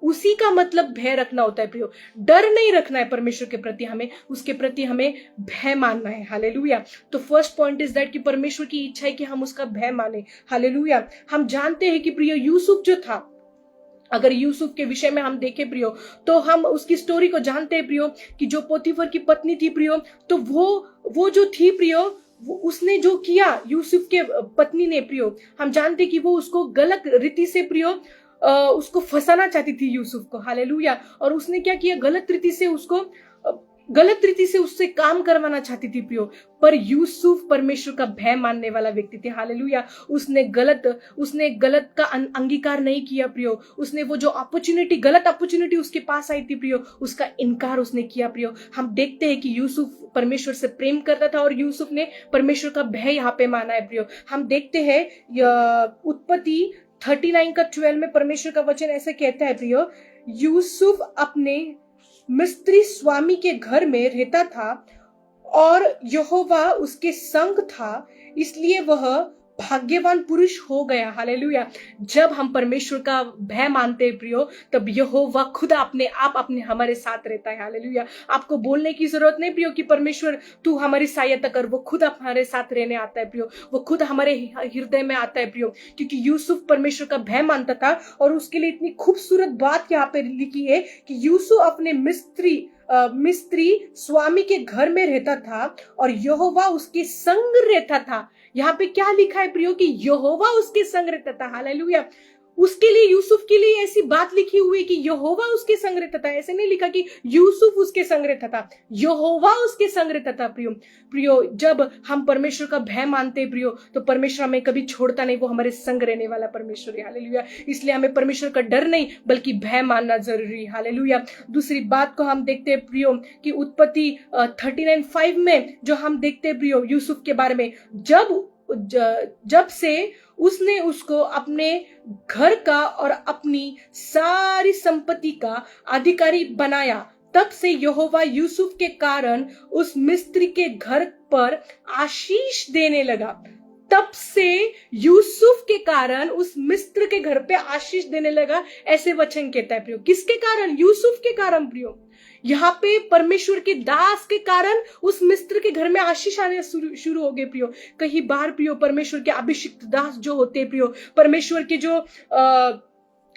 उसी का मतलब भय रखना होता है प्रियो। डर नहीं रखना है परमेश्वर के प्रति, हमें उसके प्रति हमें भय मानना है। हालेलुया। तो फर्स्ट पॉइंट इज दैट कि परमेश्वर की इच्छा है कि हम उसका भय माने। हालेलुया। हम जानते हैं कि प्रियो, यूसुफ जो था, अगर यूसुफ के विषय में हम देखें प्रियो, तो हम उसकी स्टोरी को जानते हैं प्रियो, कि जो पोतीफर की पत्नी थी प्रियो, तो वो जो थी प्रियो, उसने जो किया यूसुफ के पत्नी ने प्रियो, हम जानते कि वो उसको गलत रीति से प्रियो उसको फंसाना चाहती थी यूसुफ को। हालेलुया। और उसने क्या किया? गलत रीति से उससे काम करवाना चाहती थी प्रियो। पर यूसुफ परमेश्वर का भय मानने वाला व्यक्ति थे। हालेलुया। उसने गलत का अंगीकार नहीं किया प्रियो। उसने वो जो गलत अपॉर्चुनिटी उसके पास आई थी प्रियो, उसका इनकार उसने किया प्रियो। हम देखते हैं कि यूसुफ परमेश्वर से प्रेम करता था और यूसुफ ने परमेश्वर का भय यहाँ पे माना है प्रियो। हम देखते हैं उत्पत्ति 39:12 में परमेश्वर का वचन ऐसे कहता है प्रियो, यूसुफ अपने मिस्त्री स्वामी के घर में रहता था और यहोवा उसके संग था, इसलिए वह भाग्यवान पुरुष हो गया। हालेलुया। जब हम परमेश्वर का भय मानते हैं प्रियो, तब यहोवा खुद अपने हमारे साथ रहता है। हालेलुया। आपको बोलने की जरूरत नहीं प्रियो कि परमेश्वर तू हमारी सहायता कर, वो खुद हमारे साथ रहने आता है प्रियो, वो खुद हमारे हृदय में आता है प्रियो। क्योंकि यूसुफ परमेश्वर का भय मानता था, और उसके लिए इतनी खूबसूरत बात यहाँ पे लिखी है कि यूसुफ अपने मिस्त्री स्वामी के घर में रहता था और यहोवा उसके संग रहता था। यहाँ पे क्या लिखा है प्रियो? कि यहोवा उसके संग रहता था। हालेलुया। उसके लिए, यूसुफ के लिए ऐसी बात लिखी हुई कि यहोवा उसके संग रहता था। ऐसे नहीं लिखा कि यूसुफ उसके संग रहता था, यहोवा उसके संग रहता था प्रियो। जब हम परमेश्वर का भय मानते हैं प्रियो, तो परमेश्वर हमें कभी छोड़ता नहीं, वो हमारे संग रहने वाला परमेश्वर है। हालेलुया। इसलिए हमें परमेश्वर का डर नहीं बल्कि भय मानना जरूरी है। हालेलुया। दूसरी बात को हम देखते हैं प्रियो कि उत्पत्ति 39:5 में जो हम देखते हैं प्रियो यूसुफ के बारे में, जब से उसने उसको अपने घर का और अपनी सारी संपत्ति का अधिकारी बनाया, तब से यहोवा यूसुफ के कारण उस मिस्त्री के घर पर आशीष देने लगा। तब से यूसुफ के कारण उस मिस्र के घर पे आशीष देने लगा, ऐसे वचन कहता है प्रियो। किसके कारण? यूसुफ के कारण प्रियो। यहाँ पे परमेश्वर के दास के कारण उस मिस्र के घर में आशीष आने शुरू हो गए प्रियो। कई बार प्रियो परमेश्वर के अभिषिक्त दास जो होते प्रियो, परमेश्वर के जो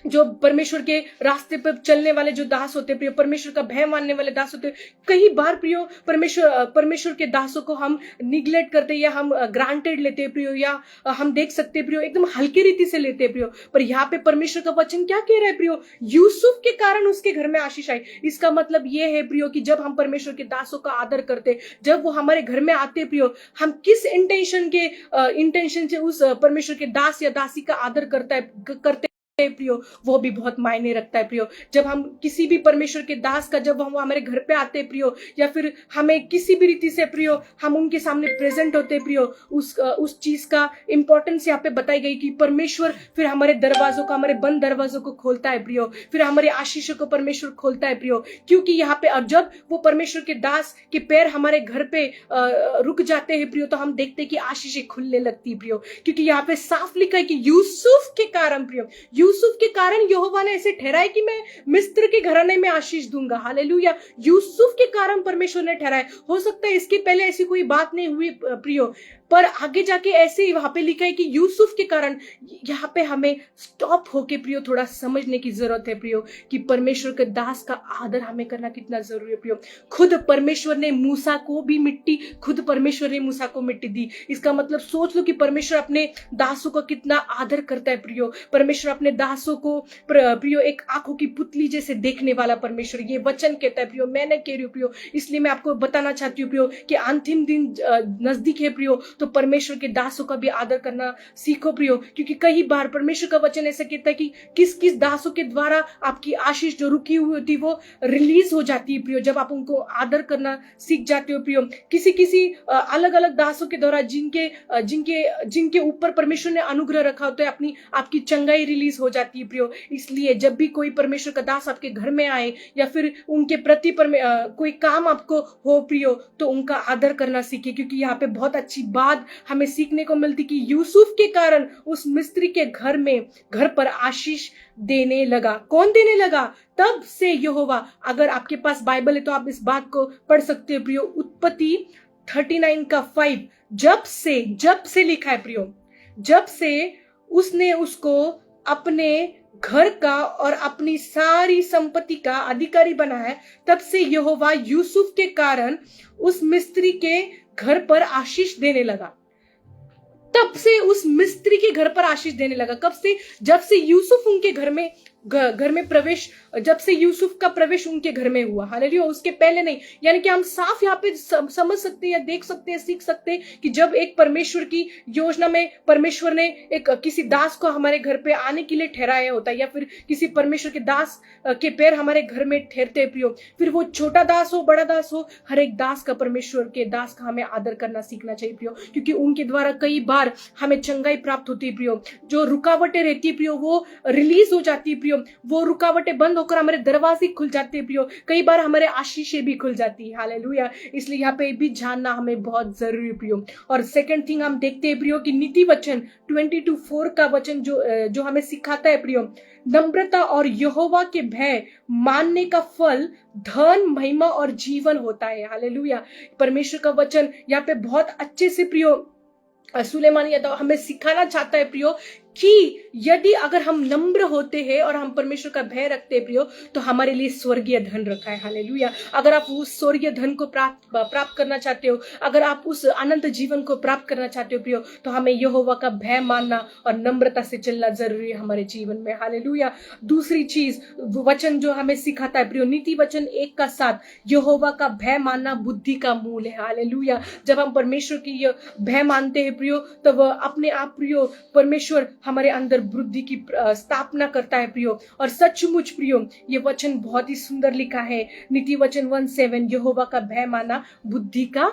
जो परमेश्वर के रास्ते पर चलने वाले जो दास होते प्रियो, परमेश्वर का भय मानने वाले दास होते, कई बार प्रियो परमेश्वर के दासों को हम निग्लेक्ट करते या हम ग्रांटेड लेते प्रियो, या हम देख सकते प्रियो एकदम हल्की रीति से लेते प्रियो। पर यहाँ पे परमेश्वर का वचन क्या कह रहा है प्रियो? यूसुफ के कारण उसके घर में आशीष आई। इसका मतलब ये है प्रियो कि जब हम परमेश्वर के दासों का आदर करते, जब वो हमारे घर में आते प्रियो, हम किस इंटेंशन से उस परमेश्वर के दास या दासी का आदर करते प्रियो, वो भी बहुत मायने रखता है प्रियो। जब हम किसी भी परमेश्वर के दास का, जब हम हमारे घर पे आते प्रियो, या फिर हमें किसी भी रीति से प्रियो हम उनके सामने प्रेजेंट होते प्रियो, उस चीज का इंपॉर्टेंस यहाँ पे बताई गई कि परमेश्वर फिर हमारे दरवाजों को, हमारे बंद दरवाजों को खोलता है प्रियो, फिर हमारे आशीषों को परमेश्वर खोलता है प्रियो। क्योंकि यहाँ पे अब जब वो परमेश्वर के दास के पैर हमारे घर पे रुक जाते हैं प्रियो, तो हम देखते हैं कि आशीषें खुलने लगती है प्रियो। क्योंकि यहाँ पे साफ लिखा है कि यूसुफ के कारण प्रियो, यूसुफ के कारण यहोवा ने ऐसे ठहराया कि मैं मिस्र के घराने में आशीष दूंगा। हालेलुया। यूसुफ के कारण परमेश्वर ने ठहराया। हो सकता है इसके पहले ऐसी कोई बात नहीं हुई प्रियो, पर आगे जाके ऐसे ही वहां पे लिखा है कि यूसुफ के कारण। यहाँ पे हमें स्टॉप होके प्रियो थोड़ा समझने की जरूरत है प्रियो कि परमेश्वर के दास का आदर हमें करना कितना जरूरी है प्रियो। खुद परमेश्वर ने मूसा को भी मिट्टी, खुद परमेश्वर ने मूसा को मिट्टी दी। इसका मतलब सोच लो कि परमेश्वर अपने दासों का कितना आदर करता है प्रियो। परमेश्वर अपने दासों को प्रियो एक आंखों की पुतली जैसे देखने वाला परमेश्वर, ये वचन कहता है प्रियो। मैंने कह रही हूँ प्रियो, इसलिए मैं आपको बताना चाहती हूँ प्रियो कि अंतिम दिन नजदीक है प्रियो, तो परमेश्वर के दासों का भी आदर करना सीखो प्रियो। क्योंकि कई बार परमेश्वर का वचन ऐसा कहता है कि किस किस दासों के द्वारा आपकी आशीष जो रुकी हुई होती है वो रिलीज हो जाती है प्रियो, जब आप उनको आदर करना सीख जाते हो प्रियो। किसी अलग अलग दासों के द्वारा जिनके ऊपर परमेश्वर ने अनुग्रह रखा होता है, अपनी आपकी चंगाई रिलीज हो जाती है प्रियो। इसलिए जब भी कोई परमेश्वर का दास आपके घर में आए या फिर उनके प्रति कोई काम आपको हो प्रियो, तो उनका आदर करना सीखे। क्योंकि यहाँ पे बहुत अच्छी बात हमें सीखने को मिलती कि यूसुफ के कारण उस मिस्त्री के घर पर आशीष देने लगा। कौन देने लगा? तब से यहोवा। अगर आपके पास बाइबल है तो आप इस बात को पढ़ सकते हो प्रियो। उत्पत्ति 39 का 5, जब से लिखा है प्रियो, जब से उसने उसको अपने घर का और अपनी सारी संपत्ति का अधिकारी बनाया, तब से यहोवा यूसुफ के कारण उस मिस्त्री के घर पर आशीष देने लगा। तब से उस मिस्त्री के घर पर आशीष देने लगा। कब से? जब से यूसुफ उनके घर में प्रवेश, जब से यूसुफ का प्रवेश उनके घर में हुआ। हालेलुया। उसके पहले नहीं। यानी कि हम साफ यहाँ पे समझ सकते हैं या देख सकते हैं, सीख सकते हैं कि जब एक परमेश्वर की योजना में परमेश्वर ने एक किसी दास को हमारे घर पे आने के लिए ठहराया होता है, या फिर किसी परमेश्वर के दास के पैर हमारे घर में ठहरते हैं प्रियो, फिर वो छोटा दास हो बड़ा दास हो, हर एक दास का, परमेश्वर के दास का हमें आदर करना सीखना चाहिए प्रियो। क्योंकि उनके द्वारा कई बार हमें चंगाई प्राप्त होती है प्रियो। जो रुकावटें रहती है प्रियो वो रिलीज हो जाती है प्रियो। वो रुकावटें बंद होकर हमारे दरवाजे खुल जाते हैं प्रियो। कई बार हमारे आशीषें भी खुल जाती है। हालेलुया। इसलिए यहाँ पे भी जानना हमें बहुत जरूरी है प्रियो। और सेकंड थिंग हम देखते हैं प्रियो कि नीति वचन 22:4 का वचन जो हमें सिखाता है प्रियो, नम्रता और यहोवा के भय मानने का फल धन, महिमा और जीवन होता है। हालेलुया। परमेश्वर का वचन यहाँ पे बहुत अच्छे से प्रियो सुलेमान यादव हमें सिखाना चाहता है प्रियो कि यदि अगर हम नम्र होते हैं और हम परमेश्वर का भय रखते हैं प्रियो, तो हमारे लिए स्वर्गीय धन रखा है। हालेलुया। अगर आप उस स्वर्गीय धन को प्राप्त करना चाहते हो, अगर आप उस अनंत जीवन को प्राप्त करना चाहते हो प्रियो, तो हमें यहोवा का भय मानना और नम्रता से चलना जरूरी है हमारे जीवन में। हालेलुया। दूसरी चीज वचन जो हमें सिखाता है प्रियो, नीति वचन 1:7, यहोवा का भय मानना बुद्धि का मूल है। हालेलुया। जब हम परमेश्वर की भय मानते हैं प्रियो, तब अपने आप प्रियो परमेश्वर हमारे अंदर बुद्धि की स्थापना करता है प्रियो। और सचमुच प्रियो ये वचन बहुत ही सुंदर लिखा है, नीति वचन 1:7, यहोवा का भय मानना बुद्धि का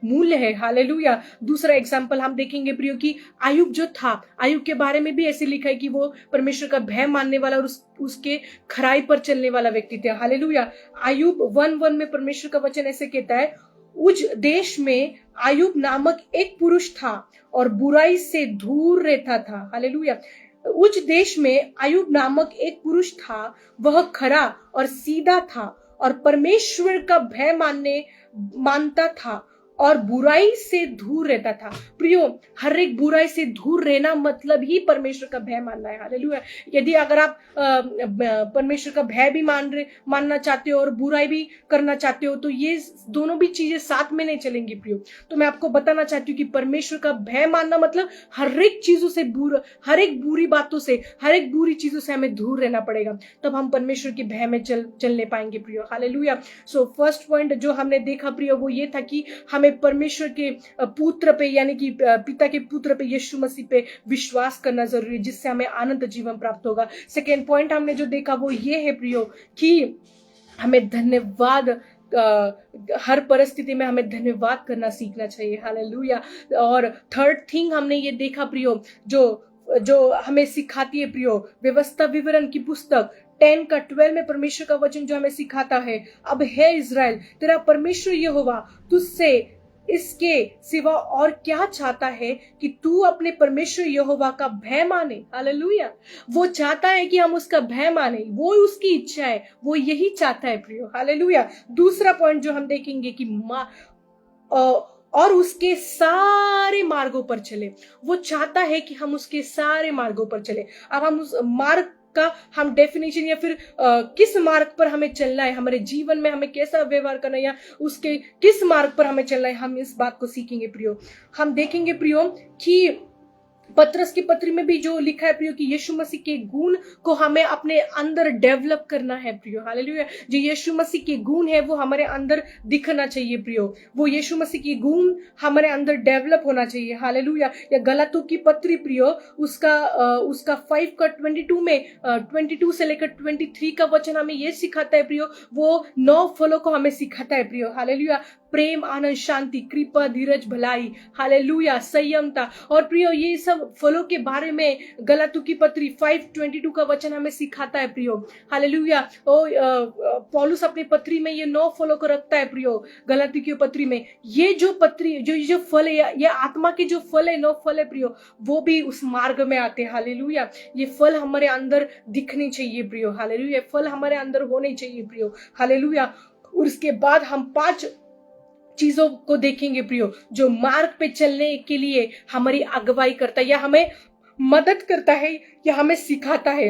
मूल्य है। हालेलुया। दूसरा एग्जाम्पल हम देखेंगे प्रियो कि आयुब जो था, आयुब के बारे में भी ऐसे लिखा है कि वो परमेश्वर का भय मानने वाला और उसके खराई पर चलने वाला व्यक्ति थे। हालेलुया। आयुब 1:1 में परमेश्वर का वचन ऐसे कहता है, उज देश में आयुब नामक एक पुरुष था और बुराई से दूर रहता था। हालेलुया। उज देश में आयुब नामक एक पुरुष था, वह खरा और सीधा था और परमेश्वर का भय मानता था और बुराई से दूर रहता था। प्रियो, हर एक बुराई से दूर रहना मतलब ही परमेश्वर का भय मानना है। हालेलुया। यदि अगर आप परमेश्वर का भय भी मानना चाहते हो और बुराई भी करना चाहते हो, तो ये दोनों भी चीजें साथ में नहीं चलेंगी प्रियो। तो मैं आपको बताना चाहती हूँ कि परमेश्वर का भय मानना मतलब हर एक चीजों से हर एक बुरी बातों से, हर एक बुरी चीजों से हमें दूर रहना पड़ेगा, तब हम परमेश्वर के भय में चलने पाएंगे प्रियो। हालेलुया। सो फर्स्ट पॉइंट जो हमने देखा प्रियो वो ये था कि हमें परमेश्वर के पुत्र पे, यानी कि पिता के पुत्र पे, यीशु मसीह पे विश्वास करना जरूरी है, जिससे हमें अनंत जीवन प्राप्त होगा। सेकेंड पॉइंट हमने जो देखा वो ये है प्रियो कि हमें धन्यवाद, हर परिस्थिति में हमें धन्यवाद करना सीखना चाहिए। हालेलुया। और थर्ड थिंग हमने ये देखा प्रियो, जो हमें सिखाती है प्रियो, व्यवस्था विवरण की पुस्तक 10 का 12 में परमेश्वर का वचन जो हमें सिखाता है, अब है इज़राइल, तेरा परमेश्वर यहोवा तुझसे इसके सिवा और क्या चाहता है कि तू अपने परमेश्वर यहोवा का भय माने। हालेलुया। वो चाहता है कि हम उसका भय माने, वो उसकी इच्छा है, वो यही चाहता है प्रियो। हालेलुया। दूसरा पॉइंट जो हम देखेंगे कि और उसके सारे मार्गों पर चले। वो चाहता है कि हम उसके सारे मार्गों पर चले। अब हम उस मार्ग का हम डेफिनेशन या फिर किस मार्ग पर हमें चलना है, हमारे जीवन में हमें कैसा व्यवहार करना है, या उसके किस मार्ग पर हमें चलना है, हम इस बात को सीखेंगे प्रियो। हम देखेंगे प्रियो कि पत्रस की पत्री में भी जो लिखा है प्रियो कि यीशु मसीह के गुण को हमें अपने अंदर डेवलप करना है प्रियो। हालेलुया। जो यीशु मसीह के गुण है वो हमारे अंदर दिखना चाहिए प्रियो। वो यीशु मसीह के गुण हमारे अंदर डेवलप होना चाहिए। हालेलुया। या गलातियों की पत्री प्रियो उसका 5 का 22 में 22 से लेकर 23 का वचन हमें ये सिखाता है प्रियो, वो 9 फलों को हमें सिखाता है प्रियो। हालेलुया। प्रेम, आनंद, शांति, कृपा, धीरज, भलाई, हालेलुया, संयमता। और प्रियो ये सब फलों के बारे में गलातियों की पत्री 5:22 का वचन हमें सिखाता है प्रियो। हालेलुया। पौलुस अपनी पत्री में ये 9 फलों को रखता है प्रियो। गलातियों की पत्री में ये जो फल है, ये आत्मा के जो फल है, 9 फल है प्रियो, वो भी उस मार्ग में आते हैं। हालेलुया। ये फल हमारे अंदर दिखने चाहिए प्रियो। हालेलुया। फल हमारे अंदर होने चाहिए प्रियो। हालेलुया। और उसके बाद हम 5 चीजों को देखेंगे प्रियो, जो मार्ग पे चलने के लिए हमारी अगुवाई करता है, या हमें मदद करता है, या हमें सिखाता है।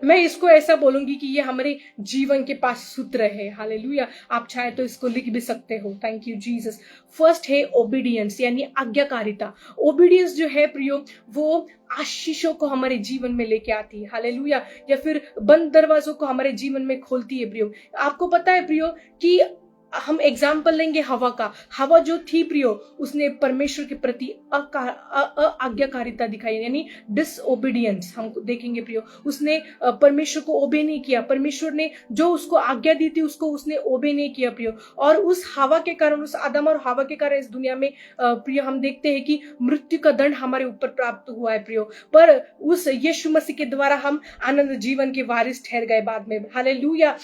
मैं इसको ऐसा बोलूंगी कि ये हमारे जीवन के पास सूत्र है। हालेलुया। आप चाहे तो इसको लिख भी सकते हो। Thank you Jesus. फर्स्ट है ओबीडियंस, यानी आज्ञाकारिता। ओबीडियंस जो है प्रियो वो आशीषों को हमारे जीवन में लेके आती है। हालेलुया। या फिर बंद दरवाजों को हमारे जीवन में खोलती है प्रियो। आपको पता है प्रियो कि हम एग्जाम्पल लेंगे हवा का। हवा जो थी प्रियो, उसने परमेश्वर के प्रति आज्ञाकारिता दिखाई, यानी डिसओबीडियंस हम देखेंगे प्रियो। उसने परमेश्वर को ओबे नहीं किया। परमेश्वर ने जो उसको आज्ञा दी थी उसको उसने ओबे नहीं किया प्रियो। और उस हवा के कारण, उस आदम और हवा के कारण इस दुनिया में प्रियो हम देखते हैं कि मृत्यु का दंड हमारे ऊपर प्राप्त हुआ है प्रियो। पर उस यीशु मसीह के द्वारा हम आनंद जीवन के वारिस ठहर गए बाद में। हालेलुया।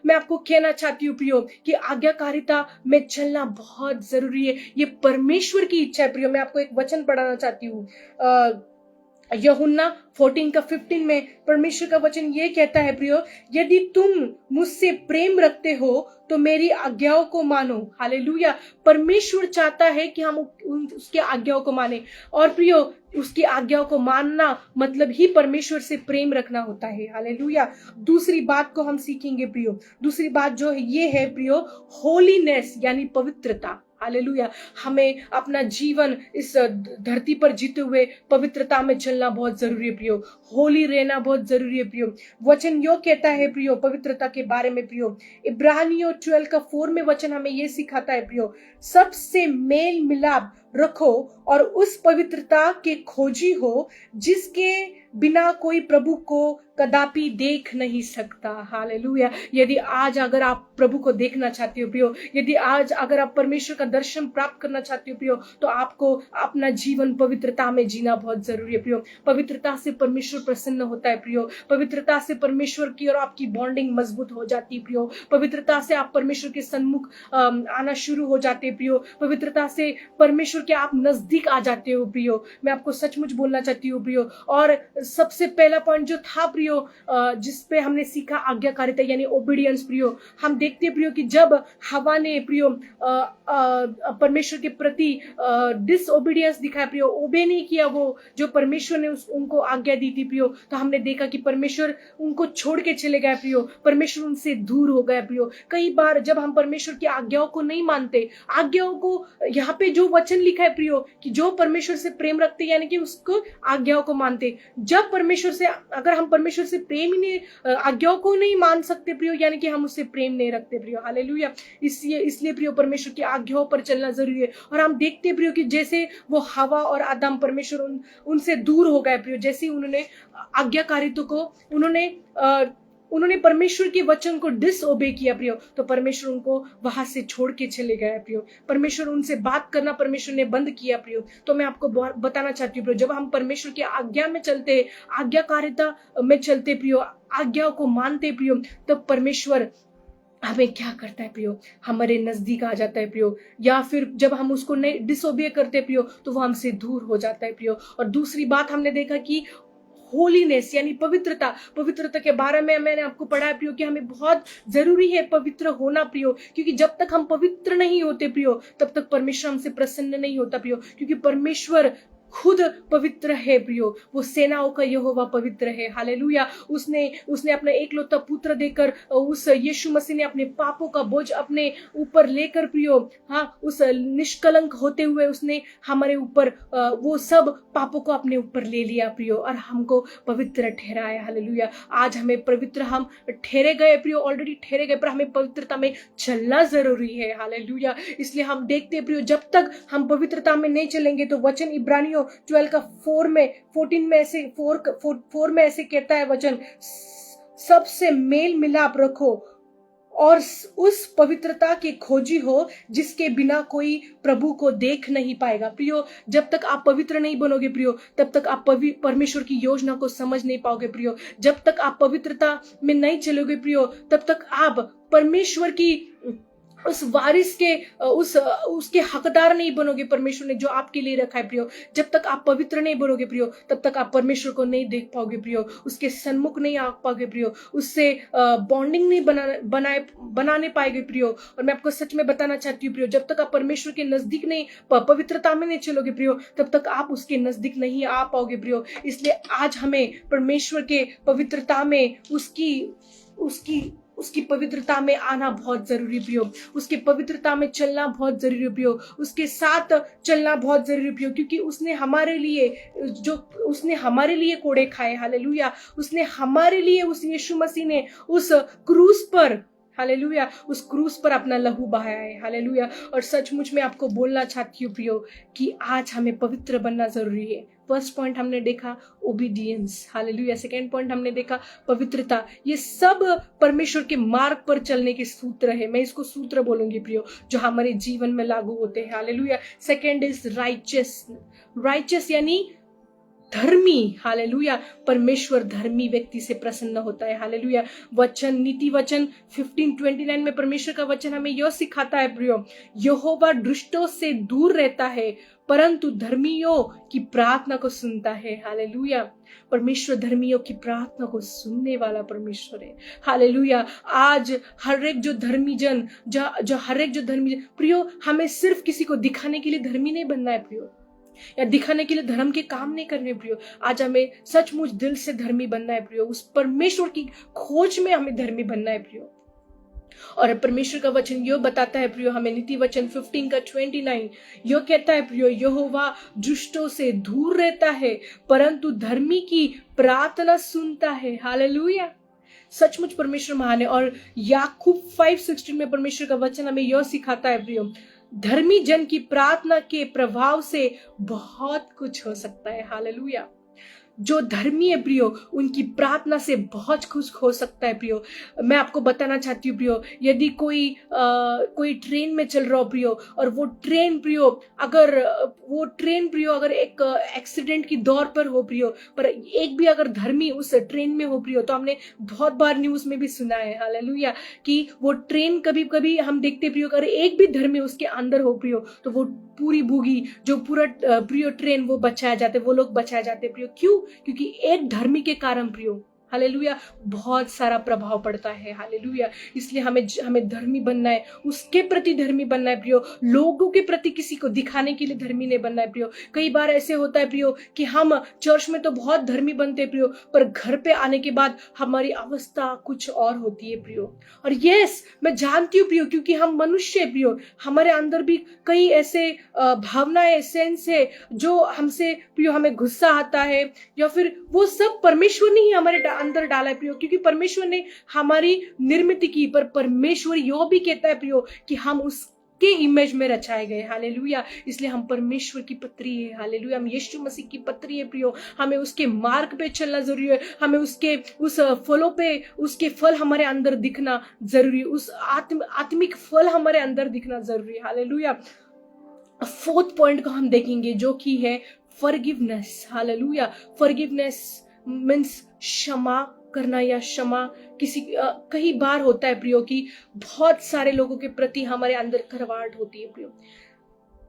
मैं आपको कहना चाहती हूँ प्रियो कि आज्ञाकारिता में चलना बहुत जरूरी है। ये परमेश्वर की इच्छा है प्रियो। मैं आपको एक वचन पढ़ाना चाहती हूँ। यूहन्ना 14 का 15 में परमेश्वर का वचन ये कहता है प्रियो, यदि तुम मुझसे प्रेम रखते हो तो मेरी आज्ञाओं को मानो। हालेलुया। परमेश्वर चाहता है कि हम उसके आज्ञाओं को माने। और प्रियो उसकी आज्ञाओं को मानना मतलब ही परमेश्वर से प्रेम रखना होता है। हालेलुया। दूसरी बात को हम सीखेंगे प्रियो। दूसरी बात जो है ये है प्रियो, होलीनेस, यानी पवित्रता। हालेलुया। हमें अपना जीवन इस धरती पर जीते हुए पवित्रता में चलना बहुत जरूरी है प्रियो। होली रहना बहुत जरूरी है प्रियो। वचन यो कहता है प्रियो पवित्रता के बारे में प्रियो। इब्रानियों 12 का 4 में वचन हमें ये सिखाता है प्रियो, सबसे मेल मिलाप रखो और उस पवित्रता के खोजी हो जिसके बिना कोई प्रभु को कदापि देख नहीं सकता। हालेलुया। यदि आज अगर आप प्रभु को देखना चाहते हो प्रियो, यदि आज अगर आप परमेश्वर का दर्शन प्राप्त करना चाहते हो प्रियो, तो आपको अपना जीवन पवित्रता में जीना बहुत जरूरी है प्रियो। पवित्रता से परमेश्वर प्रसन्न होता है प्रियो। पवित्रता से परमेश्वर की और आपकी बॉन्डिंग मजबूत हो जाती है प्रियो। पवित्रता से आप परमेश्वर के सन्मुख आना शुरू हो जाते हैं प्रियो। पवित्रता से परमेश्वर के आप नजदीक आ जाते हो प्रियो। मैं आपको सचमुच बोलना चाहती हूँ प्रियो। और सबसे पहला पॉइंट जो था प्रियो, जिसपे हमने सीखा आज्ञाकारिता यानी ओबीडियंस प्रियो। हम देखते हैं प्रियो कि जब हवा ने प्रियो परमेश्वर के प्रति डिसओबीडियंस दिखाया प्रियो, ओबे नहीं किया वो जो परमेश्वर ने उनको आज्ञा दी थी प्रियो, तो हमने देखा कि परमेश्वर उनको छोड़ के चले गए प्रियो, परमेश्वर उनसे दूर हो गया प्रियो। कई बार जब हम परमेश्वर की आज्ञाओं को नहीं मानते, आज्ञाओं को, यहाँ पे जो वचन लिखा है प्रियो कि जो परमेश्वर से प्रेम रखते यानी कि उसको आज्ञाओं को मानते, जब परमेश्वर से, अगर हम परमेश्वर से प्रेम ही नहीं, आज्ञाओं को नहीं मान सकते प्रियो, यानी कि हम उससे प्रेम नहीं रखते प्रियो। हालेलुया। इसलिए प्रियो परमेश्वर की आज्ञाओं पर चलना जरूरी है। और हम देखते प्रियो कि जैसे वो हवा और आदम, परमेश्वर उनसे दूर हो गए प्रियो, जैसे ही उन्होंने आज्ञाकारिता को उन्होंने परमेश्वर के वचन को डिसओबे किया प्रियो, तो परमेश्वर उनको वहां से छोड़ के चले गए प्रियो। परमेश्वर उनसे बात करना परमेश्वर ने बंद किया प्रियो। तो मैं आपको बताना चाहती हूँ प्रियो, जब हम परमेश्वर की आज्ञा में चलते, आज्ञाकारिता में चलते प्रियो, आज्ञाओं को मानते प्रियो, तब परमेश्वर हमें क्या करता है प्रियो, हमारे नजदीक आ जाता है प्रियो। या फिर जब हम उसको नहीं डिसओबे करते प्रियो, तो वो हमसे दूर हो जाता है प्रियो। और दूसरी बात हमने देखा कि होलीनेस यानी पवित्रता के बारे में मैंने आपको पढ़ाया प्रियो कि हमें बहुत जरूरी है पवित्र होना प्रियो, क्योंकि जब तक हम पवित्र नहीं होते प्रियो, तब तक परमेश्वर हमसे प्रसन्न नहीं होता प्रियो, क्योंकि परमेश्वर खुद पवित्र है प्रियो। वो सेनाओं का यहोवा पवित्र है। हालेलुया। उसने अपना एकलौता पुत्र देकर, उस यीशु मसीह ने अपने पापों का बोझ अपने ऊपर लेकर प्रियो, हाँ, उस निष्कलंक होते हुए उसने हमारे ऊपर वो सब पापों को अपने ऊपर ले लिया प्रियो, और हमको पवित्र ठहराया। हालेलुया। आज हमें पवित्र, हम ठहरे गए प्रियो, ऑलरेडी ठहरे गए, पर हमें पवित्रता में चलना जरूरी है। हालेलुया। इसलिए हम देखते प्रियो, जब तक हम पवित्रता में नहीं चलेंगे, तो वचन इब्रानियों 12 का 14 में ऐसे कहता है वचन, सबसे मेल मिलाप रखो और उस पवित्रता की खोजी हो जिसके बिना कोई प्रभु को देख नहीं पाएगा। प्रियो, जब तक आप पवित्र नहीं बनोगे प्रियो, तब तक आप परमेश्वर की योजना को समझ नहीं पाओगे प्रियो। जब तक आप पवित्रता में नहीं चलोगे प्रियो, तब तक आप परमेश्वर की उस वारिस के उसके हकदार नहीं बनोगे परमेश्वर ने जो आपके लिए रखा है प्रियो। जब तक आप पवित्र नहीं बनोगे प्रियो, तब तक आप परमेश्वर को नहीं देख पाओगे प्रियो, उसके सन्मुख नहीं आ पाओगे प्रियो, उससे बॉन्डिंग नहीं बनाने पाएंगे प्रियो। और मैं आपको सच में बताना चाहती हूँ प्रियो, जब तक आप परमेश्वर के नजदीक नहीं, पवित्रता में नहीं चलोगे प्रियो, तब तक आप उसके नजदीक नहीं आ पाओगे प्रियो। इसलिए आज हमें परमेश्वर के पवित्रता में उसकी पवित्रता में आना बहुत जरूरी प्रियो, उसके पवित्रता में चलना बहुत जरूरी प्रियो, उसके साथ चलना बहुत जरूरी प्रियो, क्योंकि उसने हमारे लिए कोड़े खाए। हालेलुया। उसने हमारे लिए, उस यीशु मसीह ने उस क्रूस पर, हालेलुया, उस क्रूस पर अपना लहू बहाया है। हालेलुया। और सचमुच में आपको बोलना चाहती हूँ प्रियो कि आज हमें पवित्र बनना जरूरी है। फर्स्ट पॉइंट हमने देखा ओबीडियंस, हालेलुया। सेकंड पॉइंट हमने देखा पवित्रता। ये सब परमेश्वर के मार्ग पर चलने के सूत्र है, मैं इसको सूत्र बोलूंगी प्रियो, जो हमारे जीवन में लागू होते हैं। हालेलुया। सेकंड इज राइचियस यानी धर्मी। हालेलुया। परमेश्वर धर्मी व्यक्ति से प्रसन्न होता है। हालेलुया। नीति वचन 15:29 में परमेश्वर का वचन हमें यह सिखाता है प्रियो, यहोवा दुष्टों से दूर रहता है परंतु धर्मियों की प्रार्थना को सुनता है। हालेलुया। परमेश्वर धर्मियों की प्रार्थना को सुनने वाला परमेश्वर है। हालेलुया। आज हर एक जो धर्मी जन प्रियो, हमें सिर्फ किसी को दिखाने के लिए धर्मी नहीं बनना है प्रियो, या दिखाने के लिए धर्म के काम नहीं करने प्रियो। आज हमें सचमुच दिल से धर्मी बनना है प्रियो, उस परमेश्वर की खोज में हमें धर्मी बनना है प्रियो। और परमेश्वर का वचन यो बताता है प्रियो, हमें नीति वचन 15 का 29 यो कहता है प्रियो, यहोवा दुष्टों से दूर रहता है परंतु धर्मी की प्रार्थना सुनता है। हालेलुया। सचमुच परमेश्वर महान है। और याकूब 5:16 में परमेश्वर का वचन हमें यह सिखाता है प्रियो, धर्मी जन की प्रार्थना के प्रभाव से बहुत कुछ हो सकता है। हालेलुया। जो धर्मी है प्रियो, उनकी प्रार्थना से बहुत कुछ हो सकता है प्रियो। मैं आपको बताना चाहती हूँ प्रियो, यदि कोई ट्रेन में चल रहा हो प्रियो, और वो ट्रेन प्रियो अगर एक एक्सीडेंट की दौर पर हो प्रियो, पर एक भी अगर धर्मी उस ट्रेन में हो प्रियो, तो हमने बहुत बार न्यूज में भी सुना है, हालेलुया, कि वो ट्रेन कभी कभी हम देखते प्रियो, अगर एक भी धर्मी उसके अंदर हो प्रियो, तो वो पूरी भूगी जो पूरा प्रियो ट्रेन वो लोग बचाए जाते प्रियो। क्यों? क्योंकि एक धर्मी के कारण प्रियो हालेलुया बहुत सारा प्रभाव पड़ता है। हालेलुया, इसलिए हमें धर्मी बनना है, उसके प्रति धर्मी बनना है प्रियो, लोगों के प्रति किसी को दिखाने के लिए धर्मी नहीं बनना है प्रियो। कई बार ऐसे होता है प्रियो कि हम चर्च में तो बहुत धर्मी बनते हैं प्रियो, पर घर पे आने के बाद हमारी अवस्था कुछ और होती है प्रियो। और यस, मैं जानती हूँ प्रियो, क्योंकि हम मनुष्य है प्रियो, हमारे अंदर भी कई ऐसे भावनाएं, सेंस है जो हमसे प्रियो हमें गुस्सा आता है, या फिर वो सब परमेश्वर ने ही हमारे अंदर डाला है प्रियो, क्योंकि परमेश्वर ने हमारी निर्मित की। पर परमेश्वर यो भी कहता है प्रियो कि हम उसके इमेज में रचाए गए। हालेलुया, इसलिए हम परमेश्वर की पत्री है। हालेलुया, हम यीशु मसीह की पत्री है प्रियो, हमें उसके मार्ग पे चलना जरूरी है, हमें उस फलों पे उसके फल हमारे अंदर दिखना जरूरी है, उस आत्मिक फल हमारे अंदर दिखना जरूरी है। हालेलुया, फोर्थ पॉइंट को हम देखेंगे जो कि है फॉरगिवनेस। हालेलुया, फॉरगिवनेस मीन्स क्षमा करना या क्षमा। कई बार होता है प्रियो कि बहुत सारे लोगों के प्रति हमारे अंदर करवाहट होती है प्रियो,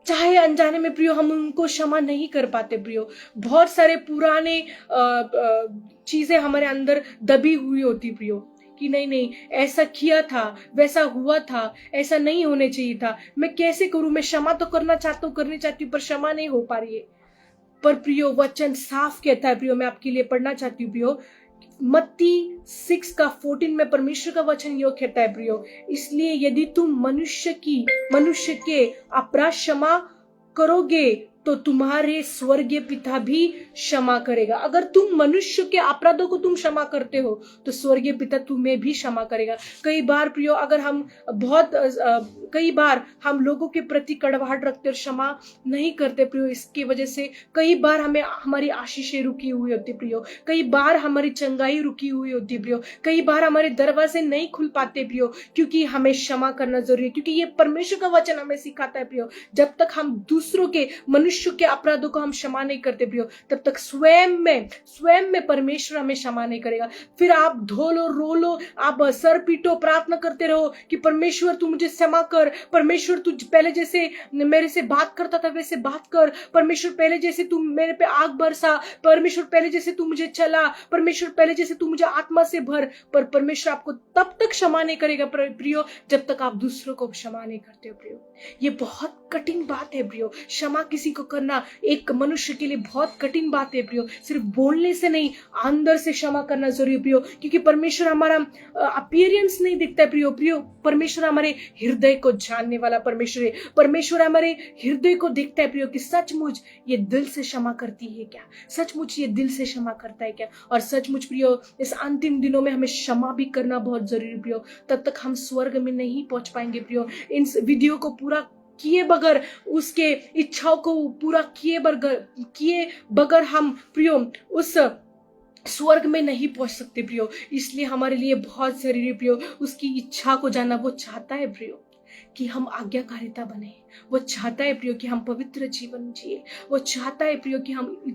चाहे अनजाने में प्रियो हम उनको क्षमा नहीं कर पाते प्रियो। बहुत सारे पुराने चीजें हमारे अंदर दबी हुई होती प्रियो कि नहीं ऐसा किया था, वैसा हुआ था, ऐसा नहीं होने चाहिए था, मैं कैसे करूं, मैं क्षमा तो करना चाहता हूँ, करनी चाहती हूँ, पर क्षमा नहीं हो पा रही है। पर प्रियो वचन साफ कहता है प्रियो, मैं आपके लिए पढ़ना चाहती हूँ प्रियो, मत्ती 6:14 में परमेश्वर का वचन यो कहता है प्रियो, इसलिए यदि तुम मनुष्य के अपराध क्षमा करोगे तो तुम्हारे स्वर्गीय पिता भी क्षमा करेगा। अगर तुम मनुष्य के अपराधों को तुम क्षमा करते हो तो स्वर्गीय पिता तुम्हें भी क्षमा करेगा। कई बार प्रियो अगर हम कई बार हम लोगों के प्रति कड़वाहट रखते और क्षमा नहीं करते प्रियो, इसकी वजह से कई बार हमारी आशीषें रुकी हुई होती प्रियो, कई बार हमारी चंगाई रुकी हुई होती प्रियो, कई बार हमारे दरवाजे नहीं खुल पाते प्रियो, क्योंकि हमें क्षमा करना जरूरी है। क्योंकि ये परमेश्वर का वचन हमें सिखाता है प्रियो, जब तक हम दूसरों के मनुष्य के अपराधों को हम क्षमा नहीं करते प्रियो, तब तक स्वयं में परमेश्वर हमें क्षमा नहीं करेगा। फिर आप धो लो, रो लो, आप सर पीटो, प्रार्थना करते रहो कि परमेश्वर तू मुझे क्षमा कर, परमेश्वर तू पहले जैसे मेरे से बात करता था वैसे बात कर, परमेश्वर पहले जैसे तू मेरे पे आग बरसा, परमेश्वर पहले जैसे तू मुझे चला, परमेश्वर पहले जैसे तू मुझे आत्मा से भर। पर परमेश्वर आपको तब तक क्षमा नहीं करेगा प्रियो जब तक आप दूसरों को क्षमा नहीं करते हो प्रियो। ये बहुत कठिन बात है प्रियो, क्षमा किसी को करना एक मनुष्य के लिए बहुत कठिन बात है प्रियो। सिर्फ बोलने से नहीं, अंदर से क्षमा करना जरूरी है प्रियो, क्योंकि परमेश्वर हमारा अपीयरेंस नहीं दिखता है प्रियो, परमेश्वर हमारे हृदय को जानने वाला परमेश्वर है। परमेश्वर हमारे हृदय को देखता है प्रियो कि सचमुच ये दिल से क्षमा करती है क्या, सचमुच ये दिल से क्षमा करता है क्या। और सचमुच प्रियो इस अंतिम दिनों में हमें क्षमा भी करना बहुत जरूरी प्रियो, तब तक हम स्वर्ग में नहीं पहुंच पाएंगे प्रियो। इन वीडियो को पूरा किए बगैर, उसके इच्छाओं को पूरा किए बगैर हम प्रियो उस स्वर्ग में नहीं पहुंच सकते प्रियो। इसलिए हमारे लिए बहुत जरूरी प्रियो उसकी इच्छा को जानना। वो चाहता है प्रियो कि हम आज्ञाकारिता बने, वो चाहता है प्रियो कि हम पवित्र जीवन जिए, वो चाहता है प्रियो कि हम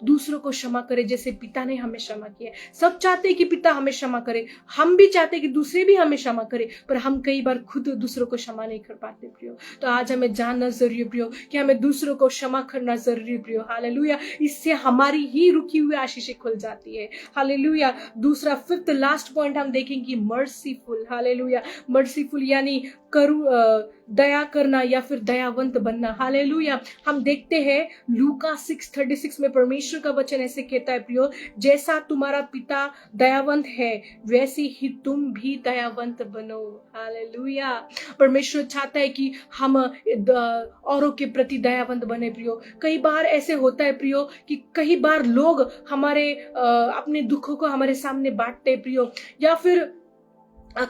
दूसरों को क्षमा करें जैसे पिता ने हमें क्षमा किया। सब चाहते हैं कि पिता हमें क्षमा करे, हम भी चाहते हैं कि दूसरे भी हमें क्षमा करे, पर हम कई बार खुद दूसरों को क्षमा नहीं कर पाते प्रियो। तो आज हमें जानना जरूरी है प्रियो कि हमें दूसरों को क्षमा करना जरूरी है प्रियो। हालेलुया, इससे हमारी ही रुकी हुई आशीषें खुल जाती है। हालेलुया, दूसरा फिफ्थ लास्ट पॉइंट हम देखेंगे मर्सीफुल। हालेलुया, मर्सीफुल यानी दया करना या फिर दयावंत बनना। हालेलुया, हम देखते हैं लूका 6:36 में परमेश्वर का वचन ऐसे कहता है प्रियो, जैसा तुम्हारा पिता दयावंत है वैसे ही तुम भी दयावंत बनो। हालेलुया, परमेश्वर चाहता है कि हम औरों के प्रति दयावंत बने प्रियो। कई बार ऐसे होता है प्रियो कि कई बार लोग हमारे अपने दुखों को हमारे सामने बांटते प्रियो, या फिर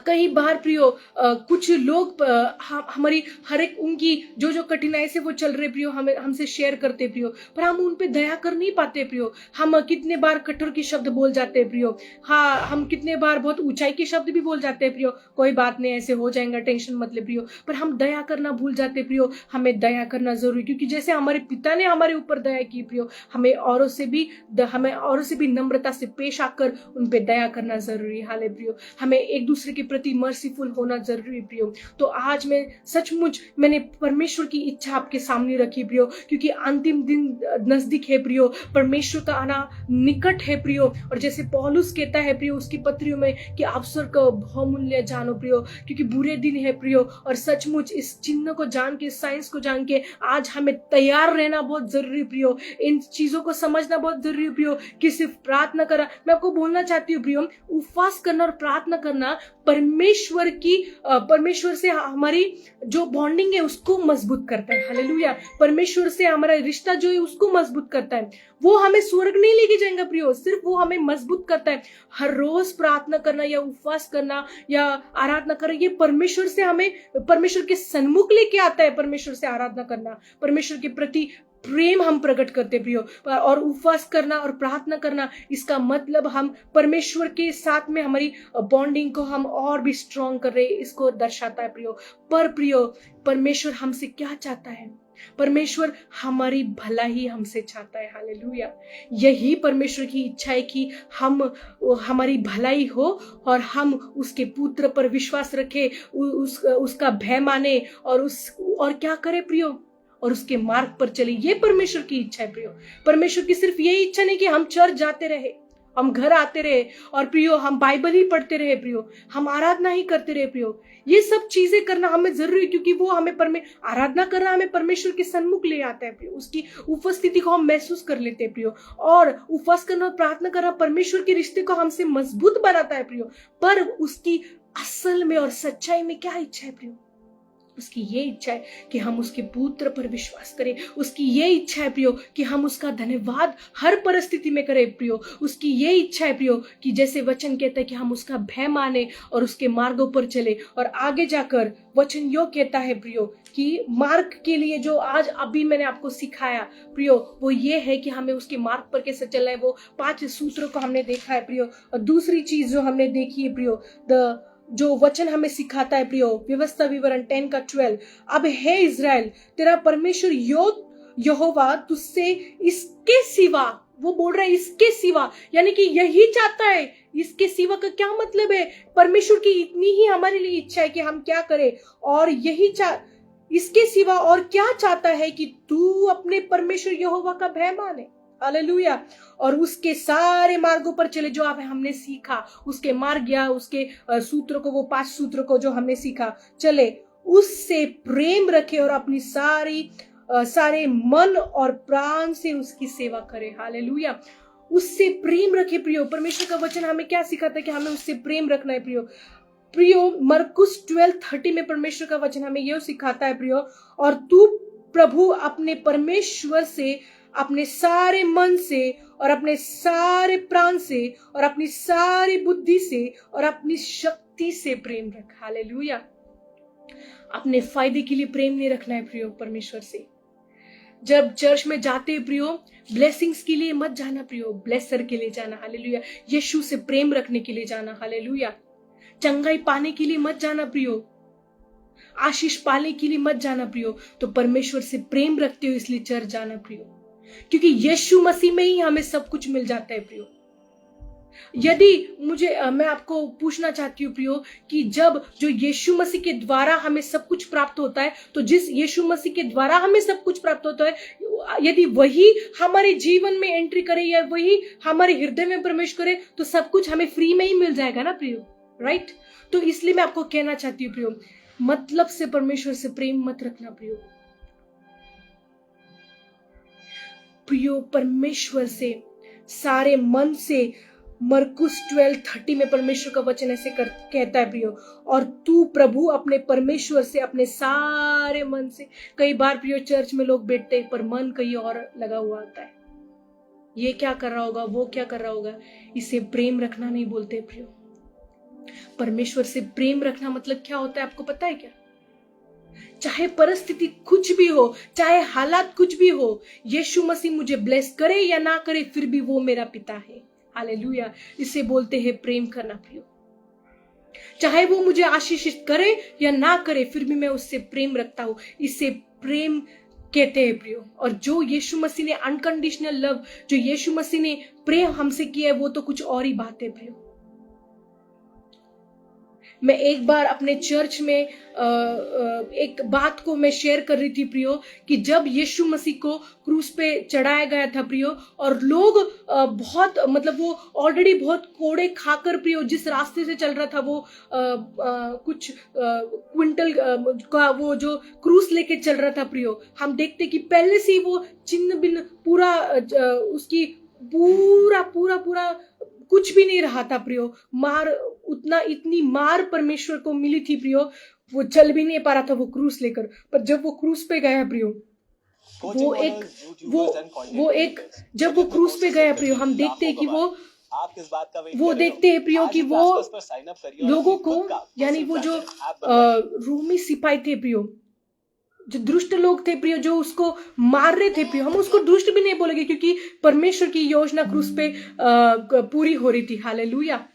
कई बार प्रियो कुछ लोग हमारी हर एक उनकी जो कठिनाई से वो चल रहे प्रियो हमसे शेयर करते प्रियो, पर हम उन पे दया कर नहीं पाते प्रियो। हम कितने बार कठोर के शब्द बोल जाते हैं प्रियो, हाँ हम कितने बार बहुत ऊंचाई के शब्द भी बोल जाते हैं प्रियो, कोई बात नहीं ऐसे हो जाएगा टेंशन मत ले प्रियो, पर हम दया करना भूल जाते प्रियो। हमें दया करना जरूरी, क्योंकि जैसे हमारे पिता ने हमारे ऊपर दया की प्रियो, हमें औरों से भी नम्रता से पेश आकर उन पे दया करना जरूरी है। हाले प्रियो, हमें एक दूसरे दूसरे के प्रति मर्सीफुल होना जरूरी है प्रियो। तो आज मैं सचमुच मैंने परमेश्वर की इच्छा आपके सामने रखी प्रियो, क्योंकि अंतिम दिन नजदीक है प्रियो, परमेश्वर का आना निकट है प्रियो। और जैसे पौलुस कहता है प्रियो उसकी पत्रियों में कि अवसर का बहुमूल्य जानो प्रियो, क्योंकि बुरे दिन है प्रियो। और सचमुच इस चिन्ह को जान के, साइंस को जान के आज हमें तैयार रहना बहुत जरूरी प्रियो। इन चीजों को समझना बहुत जरूरी प्रियो कि सिर्फ प्रार्थना करना। मैं आपको बोलना चाहती हूँ प्रियो, उपवास करना और प्रार्थना करना परमेश्वर से हमारी जो बॉन्डिंग है उसको मजबूत करता है। हालेलुया। परमेश्वर से हमारा रिश्ता जो है उसको मजबूत करता है। वो हमें स्वर्ग नहीं लेके जाएगा प्रियो, सिर्फ वो हमें मजबूत करता है। हर रोज प्रार्थना करना या उपवास करना या आराधना करना, ये परमेश्वर से हमें परमेश्वर के सन्मुख लेके आता है। परमेश्वर से आराधना करना, परमेश्वर के प्रति प्रेम हम प्रकट करते प्रियो। और उपवास करना और प्रार्थना करना, इसका मतलब हम परमेश्वर के साथ में हमारी बॉन्डिंग को हम और भी स्ट्रॉन्ग कर रहे हैं, इसको दर्शाता है प्रियो। पर प्रियो, परमेश्वर हमसे क्या चाहता है? परमेश्वर हमारी भला ही हमसे चाहता है। हालेलुया। यही परमेश्वर की इच्छा है कि हमारी भलाई हो और हम उसके पुत्र पर विश्वास रखें, उसका भय माने और क्या करे प्रियो, और उसके मार्ग पर चले। ये परमेश्वर की इच्छा है प्रियो। परमेश्वर की सिर्फ ये इच्छा नहीं कि हम चर्च जाते रहे, हम घर आते रहे और प्रियो हम बाइबल ही पढ़ते रहे प्रियो, हम आराधना ही करते रहे प्रियो। ये सब चीजें करना हमें जरूरी है, क्योंकि वो हमें आराधना करना हमें परमेश्वर के सन्मुख ले आता है प्रियो। उसकी उपस्थिति को हम महसूस कर लेते हैं प्रियो। और उपवास करना और प्रार्थना करना परमेश्वर के रिश्ते को हमसे मजबूत बनाता है प्रियो। पर उसकी असल में और सच्चाई में क्या इच्छा है प्रियो? उसकी ये इच्छा है कि हम उसके पुत्र पर विश्वास करें। उसकी ये इच्छा है प्रियो कि हम उसका धन्यवाद हर परिस्थिति में करें प्रियो। उसकी ये इच्छा है प्रियो कि जैसे वचन कहता है कि हम उसका भय माने और उसके मार्गों पर चले। और आगे जाकर वचन यो कहता है प्रियो कि मार्ग के लिए जो आज अभी मैंने आपको सिखाया प्रियो, वो ये है कि हमें उसके मार्ग पर कैसे चलना है। वो 5 सूत्रों को हमने देखा है प्रियो। और दूसरी चीज जो हमने देखी है प्रियो, जो वचन हमें सिखाता है प्रियो, व्यवस्था विवरण 10:12, अब हे इज़राइल, तेरा परमेश्वर यहोवा तुझसे इसके सिवा, वो बोल रहा है इसके सिवा, यानी कि यही चाहता है। इसके सिवा का क्या मतलब है? परमेश्वर की इतनी ही हमारे लिए इच्छा है कि हम क्या करें, और यही इसके सिवा और क्या चाहता है कि तू अपने परमेश्वर यहोवा का भय माने। हालेलुया। और उसके सारे मार्गों पर चले जो हमने सीखा, उसके मार्ग या उसके सूत्रों को, वो 5 सूत्रों को जो हमने सीखा, चले उससे प्रेम रखे और अपनी सारे मन और प्राण से उसकी सेवा करे। हालेलुया। उससे प्रेम रखे प्रियो। परमेश्वर का वचन हमें क्या सिखाता है कि हमें उससे प्रेम रखना है प्रियो। मरकुस 12:30 में परमेश्वर का वचन हमें यह सिखाता है प्रियो, और तू प्रभु अपने परमेश्वर से अपने सारे मन से और अपने सारे प्राण से और अपनी सारी बुद्धि से और अपनी शक्ति से प्रेम रख। हालेलुया। अपने फायदे के लिए प्रेम नहीं रखना है प्रियो परमेश्वर से। जब चर्च में जाते हैं प्रियो, ब्लेसिंग्स के लिए मत जाना प्रियो, ब्लेसर के लिए जाना। हालेलुया। यीशु से प्रेम रखने के लिए जाना। हालेलुया। चंगाई पाने के लिए मत जाना प्रियो, आशीष पाने के लिए मत जाना प्रियो। तो परमेश्वर से प्रेम रखते हो इसलिए चर्च जाना प्रियो, क्योंकि यीशु मसीह में ही हमें सब कुछ मिल जाता है प्रियो। यदि मैं आपको पूछना चाहती हूँ प्रियो कि जब जो यीशु मसीह के द्वारा हमें सब कुछ प्राप्त होता है, तो जिस यीशु मसीह के द्वारा हमें सब कुछ प्राप्त होता है, यदि वही हमारे जीवन में एंट्री करे या वही हमारे हृदय में प्रवेश करे, तो सब कुछ हमें फ्री में ही मिल जाएगा ना प्रियो, राइट? तो इसलिए मैं आपको कहना चाहती हूँ प्रियो, मतलब से परमेश्वर से प्रेम मत रखना प्रियो, परमेश्वर से सारे मन से। मरकुस 12:30 में परमेश्वर का वचन ऐसे कहता है प्रियो, और तू प्रभु अपने परमेश्वर से अपने सारे मन से। कई बार प्रियो चर्च में लोग बैठते हैं पर मन कहीं और लगा हुआ होता है, ये क्या कर रहा होगा, वो क्या कर रहा होगा। इसे प्रेम रखना नहीं बोलते प्रियो। परमेश्वर से प्रेम रखना मतलब क्या होता है आपको पता है क्या? चाहे परिस्थिति कुछ भी हो, चाहे हालात कुछ भी हो, यीशु मसीह मुझे ब्लेस करे या ना करे, फिर भी वो मेरा पिता है। हालेलुया। इसे बोलते हैं प्रेम करना प्रियो। चाहे वो मुझे आशीषित करे या ना करे, फिर भी मैं उससे प्रेम रखता हूं, इसे प्रेम कहते हैं प्रियो। और जो यीशु मसीह ने अनकंडीशनल लव, जो यीशु मसीह ने प्रेम हमसे किया है, वो तो कुछ और ही बात है प्रियो। मैं एक बार अपने चर्च में एक बात को मैं शेयर कर रही थी प्रियो, कि जब यीशु मसीह को क्रूस पे चढ़ाया गया था प्रियो, और लोग बहुत मतलब वो ऑलरेडी बहुत कोड़े खाकर प्रियो जिस रास्ते से चल रहा था वो कुछ क्विंटल का वो जो क्रूस लेके चल रहा था प्रियो, हम देखते कि पहले से ही वो चिन्ह भिन्न पूरा उसकी पूरा पूरा पूरा कुछ भी नहीं रहा था प्रियो। मार इतनी मार परमेश्वर को मिली थी प्रियो, वो चल भी नहीं पा रहा था वो क्रूस लेकर। पर जब वो क्रूस पे गया प्रियो, वो एक जब वो क्रूस पे गया प्रियो, हम देखते हैं कि वो देखते हैं प्रियो कि वो लोगों को, यानी वो जो रोमी सिपाही थे प्रियो, जो दुष्ट लोग थे प्रियो, जो उसको मार रहे थे प्रियो, हम उसको दुष्ट भी नहीं बोलेंगे क्योंकि परमेश्वर की योजना क्रूस पे पूरी हो रही थी। हालेलुया।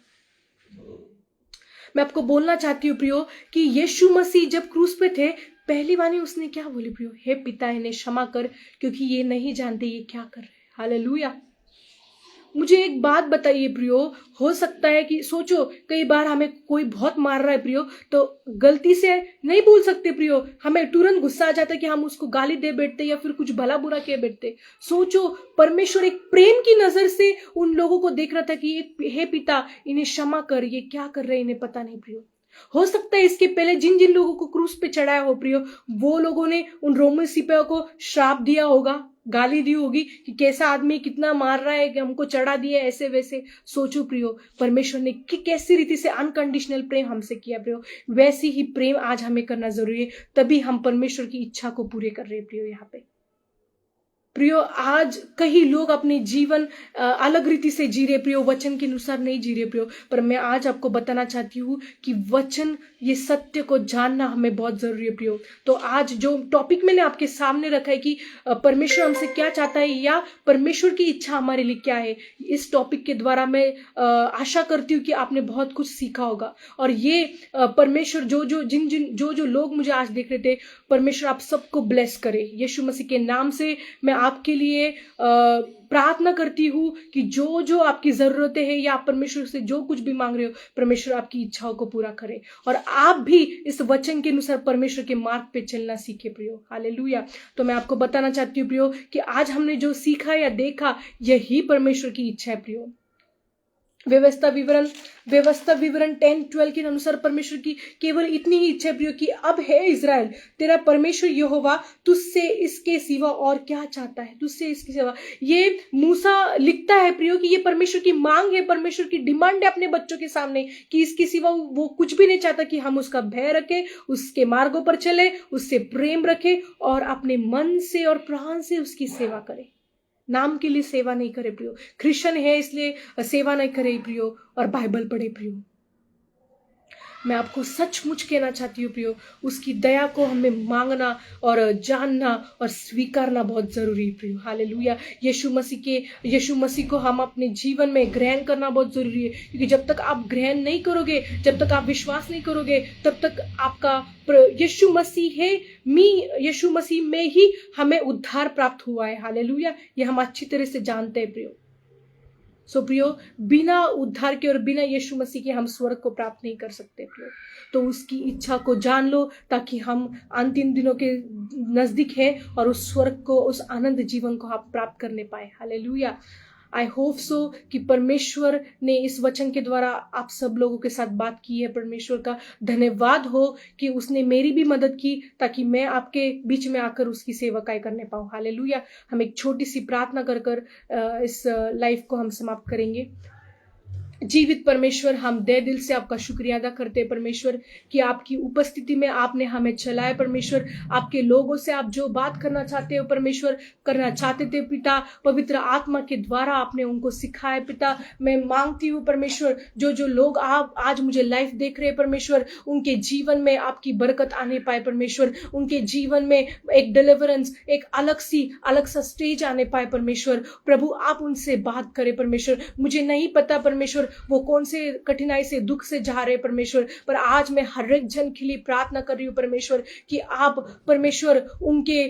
मैं आपको बोलना चाहती हूँ प्रियो कि यीशु मसीह जब क्रूस पे थे, पहली बार उसने क्या बोली प्रियो? हे पिता, इन्हें क्षमा कर क्योंकि ये नहीं जानते ये क्या कर रहे हैं। हालेलुया। मुझे एक बात बताइए प्रियो, हो सकता है कि सोचो कई बार हमें कोई बहुत मार रहा है प्रियो, तो गलती से नहीं बोल सकते प्रियो, हमें तुरंत गुस्सा आ जाता है कि हम उसको गाली दे बैठते या फिर कुछ भला बुरा किए बैठते। सोचो परमेश्वर एक प्रेम की नजर से उन लोगों को देख रहा था कि हे पिता, इन्हें क्षमा कर, ये क्या कर रहे हैं इन्हें पता नहीं प्रियो। हो सकता है इसके पहले जिन जिन लोगों को क्रूस पे चढ़ाया हो प्रियो, वो लोगों ने उन रोमी सिपाहियों को श्राप दिया होगा, गाली दी होगी कि कैसा आदमी कितना मार रहा है कि हमको चढ़ा दिया ऐसे वैसे। सोचो प्रियो, परमेश्वर ने कैसी रीति से अनकंडीशनल प्रेम हमसे किया प्रियो, वैसी ही प्रेम आज हमें करना जरूरी है, तभी हम परमेश्वर की इच्छा को पूरे कर रहे हैं प्रियो। यहाँ पे प्रियो, आज कई लोग अपने जीवन अलग रीति से जी रहे प्रियो, वचन के अनुसार नहीं जी रहे प्रियो, पर मैं आज आपको बताना चाहती हूँ कि वचन, ये सत्य को जानना हमें बहुत जरूरी है प्रियो। तो आज जो टॉपिक मैंने आपके सामने रखा है कि परमेश्वर हमसे क्या चाहता है या परमेश्वर की इच्छा हमारे लिए क्या है, इस टॉपिक के द्वारा मैं आशा करती हूँ कि आपने बहुत कुछ सीखा होगा। और ये परमेश्वर जो लोग मुझे आज देख रहे थे, परमेश्वर आप सबको ब्लेस करे। यीशु मसीह के नाम से मैं आपके लिए प्रार्थना करती हूँ कि जो आपकी जरूरतें हैं या आप परमेश्वर से जो कुछ भी मांग रहे हो, परमेश्वर आपकी इच्छाओं को पूरा करे और आप भी इस वचन के अनुसार परमेश्वर के मार्ग पे चलना सीखे प्रियो। हालेलुया। तो मैं आपको बताना चाहती हूँ प्रियो कि आज हमने जो सीखा या देखा, यही परमेश्वर की इच्छा है प्रियो। व्यवस्था विवरण 10-12 के अनुसार परमेश्वर की केवल इतनी ही इच्छा है प्रियो कि अब है इजराइल, तेरा परमेश्वर यहोवा तुझसे इसके सिवा और क्या चाहता है, तुझसे इसके सिवा। ये मूसा लिखता है प्रियो कि ये परमेश्वर की मांग है, परमेश्वर की डिमांड है अपने बच्चों के सामने कि इसके सिवा वो कुछ भी नहीं चाहता, कि हम उसका भय रखें, उसके मार्गों पर चले, उससे प्रेम रखें और अपने मन से और प्राण से उसकी सेवा करें। नाम के लिए सेवा नहीं करे प्रियो, क्रिश्चियन है इसलिए सेवा नहीं करे प्रियो, और बाइबल पढ़े प्रियो। मैं आपको सचमुच कहना चाहती हूँ प्रियो, उसकी दया को हमें मांगना और जानना और स्वीकारना बहुत जरूरी है प्रियो। हालेलुया। यीशु मसीह को हम अपने जीवन में ग्रहण करना बहुत जरूरी है, क्योंकि जब तक आप ग्रहण नहीं करोगे, जब तक आप विश्वास नहीं करोगे, तब तक आपका यीशु मसीह में ही हमें उद्धार प्राप्त हुआ है। हालेलुया। ये हम अच्छी तरह से जानते हैं प्रियो। सो प्रियो, बिना उद्धार के और बिना यीशु मसीह के हम स्वर्ग को प्राप्त नहीं कर सकते प्रियो। तो उसकी इच्छा को जान लो ताकि हम अंतिम दिनों के नजदीक है और उस स्वर्ग को, उस आनंद जीवन को आप प्राप्त करने पाए। हालेलुया। आई होप सो कि परमेश्वर ने इस वचन के द्वारा आप सब लोगों के साथ बात की है। परमेश्वर का धन्यवाद हो कि उसने मेरी भी मदद की ताकि मैं आपके बीच में आकर उसकी सेवकाई करने पाऊं। हालेलुया। हम एक छोटी सी प्रार्थना कर इस लाइफ को हम समाप्त करेंगे। जीवित परमेश्वर, हम दे दिल से आपका शुक्रिया अदा करते हैं परमेश्वर कि आपकी उपस्थिति में आपने हमें चलाया परमेश्वर। आपके लोगों से आप जो बात करना चाहते हो परमेश्वर, करना चाहते थे पिता, पवित्र आत्मा के द्वारा आपने उनको सिखाया पिता। मैं मांगती हूँ परमेश्वर, जो लोग आप आज मुझे लाइव देख रहे हैं परमेश्वर, उनके जीवन में आपकी बरकत आने पाए परमेश्वर, उनके जीवन में एक डिलीवरेंस, एक अलग सा स्टेज आने पाए परमेश्वर। प्रभु आप उनसे बात करें परमेश्वर। मुझे नहीं पता परमेश्वर परमेश्वर वो कौन से कठिनाई से, दुख से जा रहे परमेश्वर, पर आज मैं हर एक जन के लिए प्रार्थना कर रही हूँ परमेश्वर कि आप परमेश्वर उनके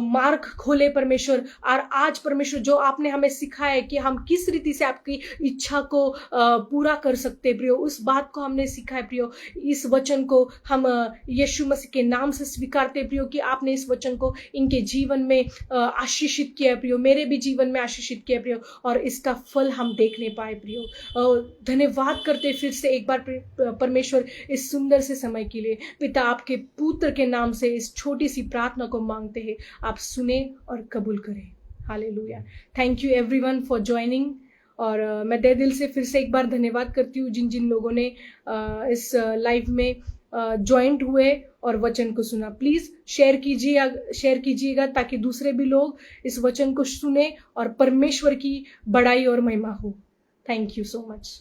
मार्ग खोले परमेश्वर। और आज परमेश्वर जो आपने हमें सिखाया है कि हम किस रीति से आपकी इच्छा को पूरा कर सकते हैं प्रियो, उस बात को हमने सीखा है प्रियो। इस वचन को हम यीशु मसीह के नाम से स्वीकारते प्रियो कि आपने इस वचन को इनके जीवन में आशीषित किया प्रियो, मेरे भी जीवन में आशीषित किया प्रियो, और इसका फल हम देखने पाए प्रियो। धन्यवाद करते फिर से एक बार परमेश्वर इस सुंदर से समय के लिए। पिता आपके पुत्र के नाम से इस छोटी सी प्रार्थना को मांगते हैं, आप सुने और कबूल करें। Hallelujah. Thank you everyone for joining. और मैं तहे दिल से फिर से एक बार धन्यवाद करती हूँ जिन जिन लोगों ने इस लाइव में ज्वाइंट हुए और वचन को सुना। प्लीज शेयर कीजिएगा ताकि दूसरे भी लोग इस वचन को सुने और परमेश्वर की बड़ाई और महिमा हो। Thank you so much.